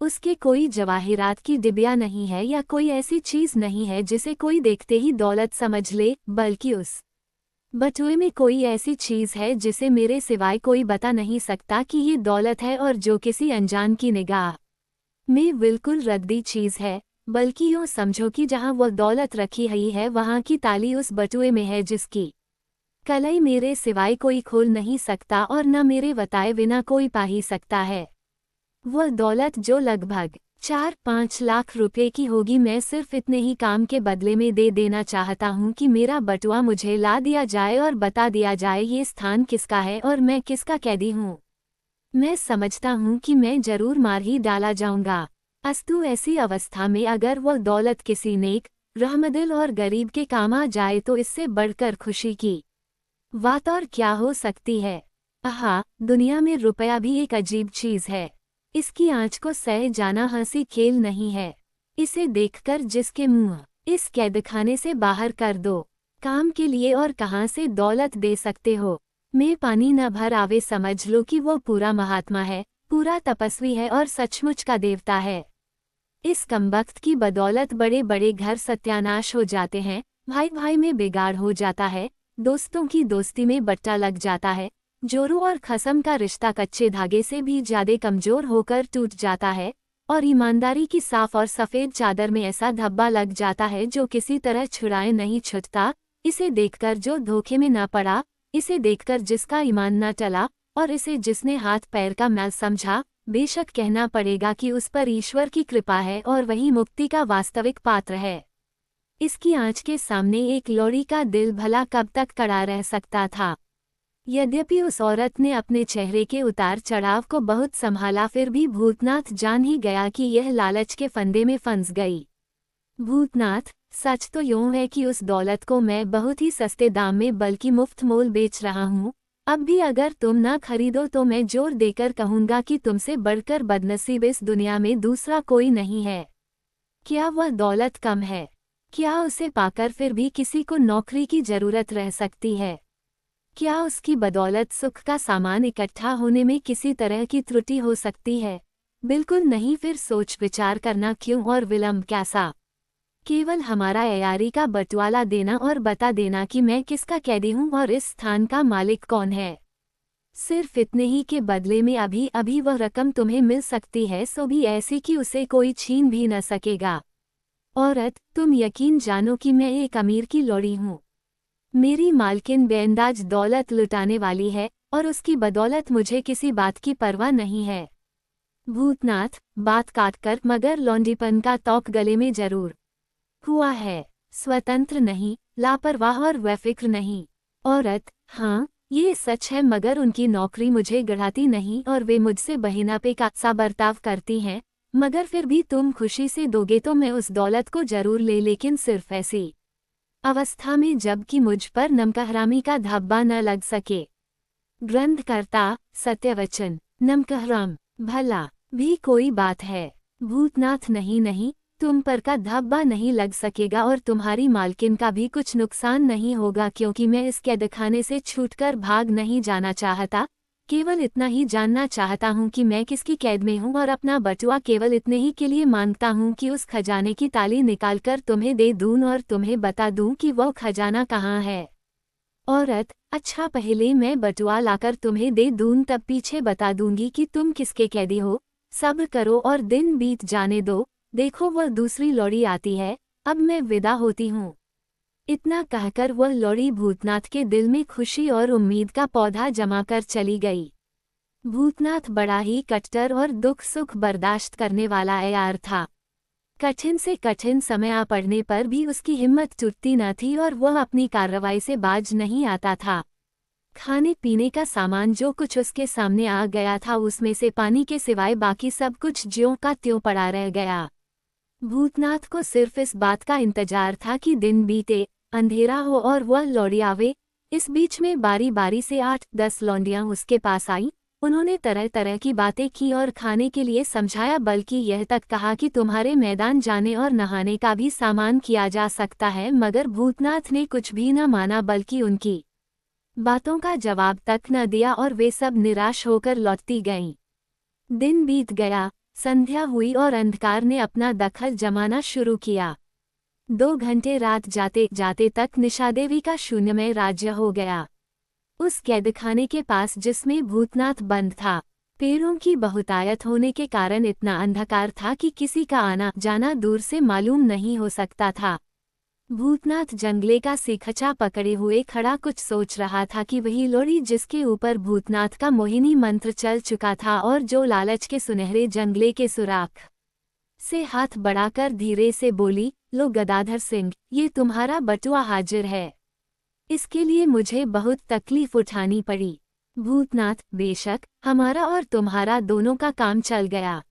उसके कोई जवाहिरात की डिबिया नहीं है या कोई ऐसी चीज नहीं है जिसे कोई देखते ही दौलत समझ ले, बल्कि उस बटुए में कोई ऐसी चीज है जिसे मेरे सिवाय कोई बता नहीं सकता कि ये दौलत है, और जो किसी अनजान की निगाह में बिल्कुल रद्दी चीज है। बल्कि यूँ समझो कि जहाँ वह दौलत रखी हुई है वहाँ की ताली उस बटुए में है, जिसकी कलई मेरे सिवाय कोई खोल नहीं सकता और न मेरे बताए बिना कोई पा ही सकता है। वह दौलत जो लगभग 4-5 लाख रुपए की होगी, मैं सिर्फ इतने ही काम के बदले में दे देना चाहता हूँ कि मेरा बटुआ मुझे ला दिया जाए और बता दिया जाए ये स्थान किसका है और मैं किसका कैदी हूँ। मैं समझता हूँ कि मैं जरूर मार ही डाला जाऊंगा। अस्तु ऐसी अवस्था में अगर वह दौलत किसी नेक, रहमदिल और गरीब के काम आ जाए तो इससे बढ़कर खुशी की बात और क्या हो सकती है। आहा, दुनिया में रुपया भी एक अजीब चीज है। इसकी आँच को सह जाना हंसी खेल नहीं है। इसे देखकर जिसके मुंह इस कैदखाने से बाहर कर दो, काम के लिए और कहाँ से दौलत दे सकते हो। में पानी न भर आवे समझ लो कि वो पूरा महात्मा है, पूरा तपस्वी है और सचमुच का देवता है। इस कमबख्त की बदौलत बड़े बड़े घर सत्यानाश हो जाते हैं, भाई भाई में बिगाड़ हो जाता है, दोस्तों की दोस्ती में बट्टा लग जाता है, जोरू और खसम का रिश्ता कच्चे धागे से भी ज्यादा कमजोर होकर टूट जाता है, और ईमानदारी की साफ और सफ़ेद चादर में ऐसा धब्बा लग जाता है जो किसी तरह छुड़ाए नहीं छूटता। इसे देखकर जो धोखे में न पड़ा, इसे देखकर जिसका ईमान न टला, और इसे जिसने हाथ पैर का मैल समझा, बेशक कहना पड़ेगा कि उस पर ईश्वर की कृपा है और वही मुक्ति का वास्तविक पात्र है। इसकी आँच के सामने एक लौड़ी का दिल भला कब तक कड़ा रह सकता था। यद्यपि उस औरत ने अपने चेहरे के उतार चढ़ाव को बहुत संभाला, फिर भी भूतनाथ जान ही गया कि यह लालच के फंदे में फंस गई। भूतनाथ, सच तो यूं है कि उस दौलत को मैं बहुत ही सस्ते दाम में बल्कि मुफ्त मोल बेच रहा हूँ। अब भी अगर तुम ना खरीदो तो मैं जोर देकर कहूँगा कि तुमसे बढ़कर बदनसीब इस दुनिया में दूसरा कोई नहीं है। क्या वह दौलत कम है? क्या उसे पाकर फिर भी किसी को नौकरी की जरूरत रह सकती है? क्या उसकी बदौलत सुख का सामान इकट्ठा होने में किसी तरह की त्रुटि हो सकती है? बिल्कुल नहीं। फिर सोच विचार करना क्यों और विलंब कैसा? केवल हमारा अयारी का बटवाला देना और बता देना कि मैं किसका कैदी हूँ और इस स्थान का मालिक कौन है। सिर्फ इतने ही के बदले में अभी अभी वह रकम तुम्हें मिल सकती है, सो भी ऐसी कि उसे कोई छीन भी न सकेगा। औरत, तुम यकीन जानो कि मैं एक अमीर की लौड़ी हूँ। मेरी मालकिन बेअंदाज दौलत लुटाने वाली है और उसकी बदौलत मुझे किसी बात की परवाह नहीं है। भूतनाथ, बात काटकर मगर लौंडीपन का तौक गले में जरूर हुआ है। स्वतंत्र नहीं, लापरवाह और बेफिक्र नहीं। औरत, हाँ ये सच है, मगर उनकी नौकरी मुझे गढ़ाती नहीं और वे मुझसे बहिनापे का सा बर्ताव करती हैं। मगर फिर भी तुम खुशी से दोगे तो मैं उस दौलत को जरूर लेकिन सिर्फ ऐसी अवस्था में जबकि मुझ पर नमकहरामी का धब्बा न लग सके। ग्रंथकर्ता, सत्यवचन, नमकहराम भला भी कोई बात है? भूतनाथ, नहीं नहीं, तुम पर का धब्बा नहीं लग सकेगा और तुम्हारी मालकिन का भी कुछ नुकसान नहीं होगा, क्योंकि मैं इस कैदखाने से छूटकर भाग नहीं जाना चाहता। केवल इतना ही जानना चाहता हूँ कि मैं किसकी कैद में हूँ और अपना बटुआ केवल इतने ही के लिए मांगता हूँ कि उस खजाने की ताली निकालकर तुम्हें दे दूँ और तुम्हें बता दूँ कि वह खजाना कहाँ है। औरत, अच्छा पहले मैं बटुआ लाकर तुम्हें दे दूँ, तब पीछे बता दूंगी कि तुम किसके कैदी हो। सब्र करो और दिन बीत जाने दो। देखो वह दूसरी लौड़ी आती है, अब मैं विदा होती हूँ। इतना कहकर वह लौड़ी भूतनाथ के दिल में खुशी और उम्मीद का पौधा जमाकर चली गई। भूतनाथ बड़ा ही कट्टर और दुख सुख बर्दाश्त करने वाला अयार था। कठिन से कठिन समय आ पड़ने पर भी उसकी हिम्मत टूटती न थी और वह अपनी कार्रवाई से बाज नहीं आता था। खाने पीने का सामान जो कुछ उसके सामने आ गया था उसमें से पानी के सिवाय बाकी सब कुछ ज्यों का त्यों पड़ा रह गया। भूतनाथ को सिर्फ इस बात का इंतजार था कि दिन बीते, अंधेरा हो और वह लौड़ी आवे। इस बीच में बारी बारी से 8-10 लौंडियां उसके पास आईं उन्होंने तरह तरह की बातें की और खाने के लिए समझाया, बल्कि यह तक कहा कि तुम्हारे मैदान जाने और नहाने का भी सामान किया जा सकता है। मगर भूतनाथ ने कुछ भी न माना, बल्कि उनकी बातों का जवाब तक न दिया और वे सब निराश होकर लौटती गईं। दिन बीत गया, संध्या हुई और अंधकार ने अपना दखल जमाना शुरू किया। 2 घंटे रात जाते जाते तक निशादेवी का शून्यमय राज्य हो गया। उस कैदखाने के पास जिसमें भूतनाथ बंद था, पेड़ों की बहुतायत होने के कारण इतना अंधकार था कि किसी का आना जाना दूर से मालूम नहीं हो सकता था। भूतनाथ जंगले का सीखचा पकड़े हुए खड़ा कुछ सोच रहा था कि वही लोरी जिसके ऊपर भूतनाथ का मोहिनी मंत्र चल चुका था और जो लालच के सुनहरे जंगले के सुराख से हाथ बढ़ाकर धीरे से बोली, लो गदाधर सिंह, ये तुम्हारा बटुआ हाजिर है। इसके लिए मुझे बहुत तकलीफ उठानी पड़ी। भूतनाथ, बेशक हमारा और तुम्हारा दोनों का काम चल गया।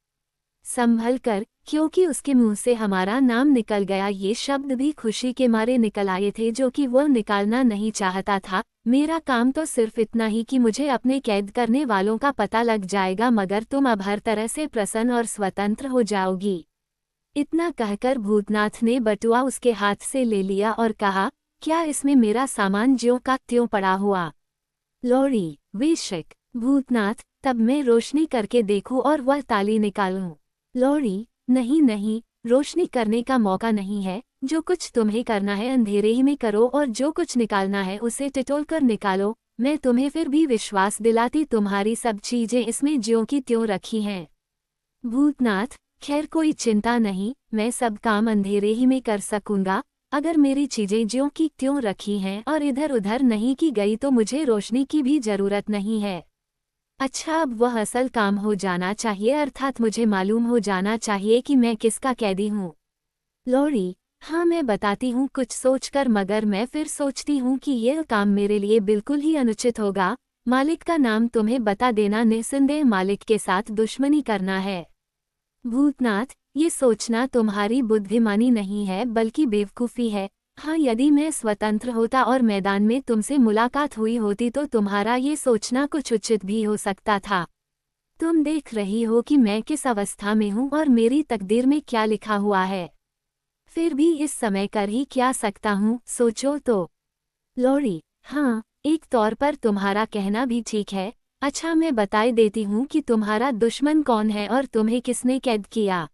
संभल कर, क्योंकि उसके मुंह से हमारा नाम निकल गया। ये शब्द भी खुशी के मारे निकल आए थे, जो कि वह निकालना नहीं चाहता था। मेरा काम तो सिर्फ इतना ही कि मुझे अपने कैद करने वालों का पता लग जाएगा, मगर तुम अब हर तरह से प्रसन्न और स्वतंत्र हो जाओगी। इतना कहकर भूतनाथ ने बटुआ उसके हाथ से ले लिया और कहा, क्या इसमें मेरा सामान ज्यों का त्यों पड़ा हुआ? लौड़ी, बेशक। भूतनाथ, तब मैं रोशनी करके देखूं और वह ताली निकालूं। लौड़ी, नहीं नहीं, रोशनी करने का मौका नहीं है। जो कुछ तुम्हें करना है अंधेरे ही में करो, और जो कुछ निकालना है उसे टिटोल कर निकालो। मैं तुम्हें फिर भी विश्वास दिलाती, तुम्हारी सब चीजें इसमें ज्यों की त्यों रखी हैं। भूतनाथ, खैर कोई चिंता नहीं, मैं सब काम अंधेरे ही में कर सकूंगा। अगर मेरी चीजें ज्यों की त्यों रखी हैं और इधर उधर नहीं की गई तो मुझे रोशनी की भी जरूरत नहीं है। अच्छा, अब वह असल काम हो जाना चाहिए, अर्थात मुझे मालूम हो जाना चाहिए कि मैं किसका कैदी हूँ। लौड़ी, हाँ मैं बताती हूँ कुछ सोचकर, मगर मैं फिर सोचती हूँ कि यह काम मेरे लिए बिल्कुल ही अनुचित होगा। मालिक का नाम तुम्हें बता देना निस्संदेह मालिक के साथ दुश्मनी करना है। भूतनाथ, ये सोचना तुम्हारी बुद्धिमानी नहीं है बल्कि बेवकूफ़ी है। हाँ, यदि मैं स्वतंत्र होता और मैदान में तुमसे मुलाकात हुई होती तो तुम्हारा ये सोचना कुछ उचित भी हो सकता था। तुम देख रही हो कि मैं किस अवस्था में हूँ और मेरी तकदीर में क्या लिखा हुआ है। फिर भी इस समय कर ही क्या सकता हूँ, सोचो तो। लौड़ी, हाँ, एक तौर पर तुम्हारा कहना भी ठीक है। अच्छा, मैं बताई देती हूँ कि तुम्हारा दुश्मन कौन है और तुम्हें किसने कैद किया।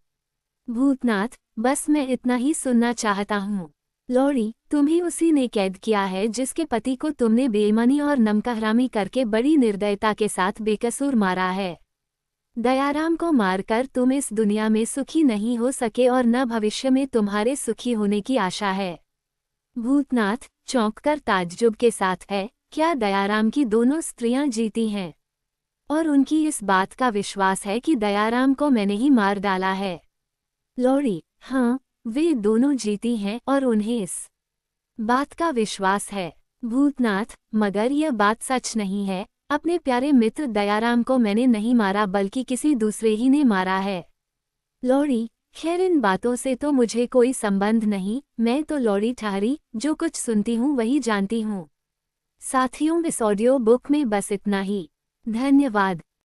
भूतनाथ, बस मैं इतना ही सुनना चाहता हूँ। लौड़ी, तुम्हें उसी ने कैद किया है जिसके पति को तुमने बेईमानी और नमकहरामी करके बड़ी निर्दयता के साथ बेकसूर मारा है। दयाराम को मारकर तुम इस दुनिया में सुखी नहीं हो सके और न भविष्य में तुम्हारे सुखी होने की आशा है। भूतनाथ चौंककर ताज्जुब के साथ, है क्या दयाराम की दोनों स्त्रियां जीती हैं? और उनकी इस बात का विश्वास है कि दयाराम को मैंने ही मार डाला है? लौड़ी, हाँ, वे दोनों जीती हैं और उन्हें इस बात का विश्वास है। भूतनाथ, मगर यह बात सच नहीं है। अपने प्यारे मित्र दयाराम को मैंने नहीं मारा बल्कि किसी दूसरे ही ने मारा है। लौड़ी, खैर इन बातों से तो मुझे कोई संबंध नहीं। मैं तो लौड़ी ठहरी, जो कुछ सुनती हूँ वही जानती हूँ। साथियों, इस ऑडियो बुक में बस इतना ही। धन्यवाद।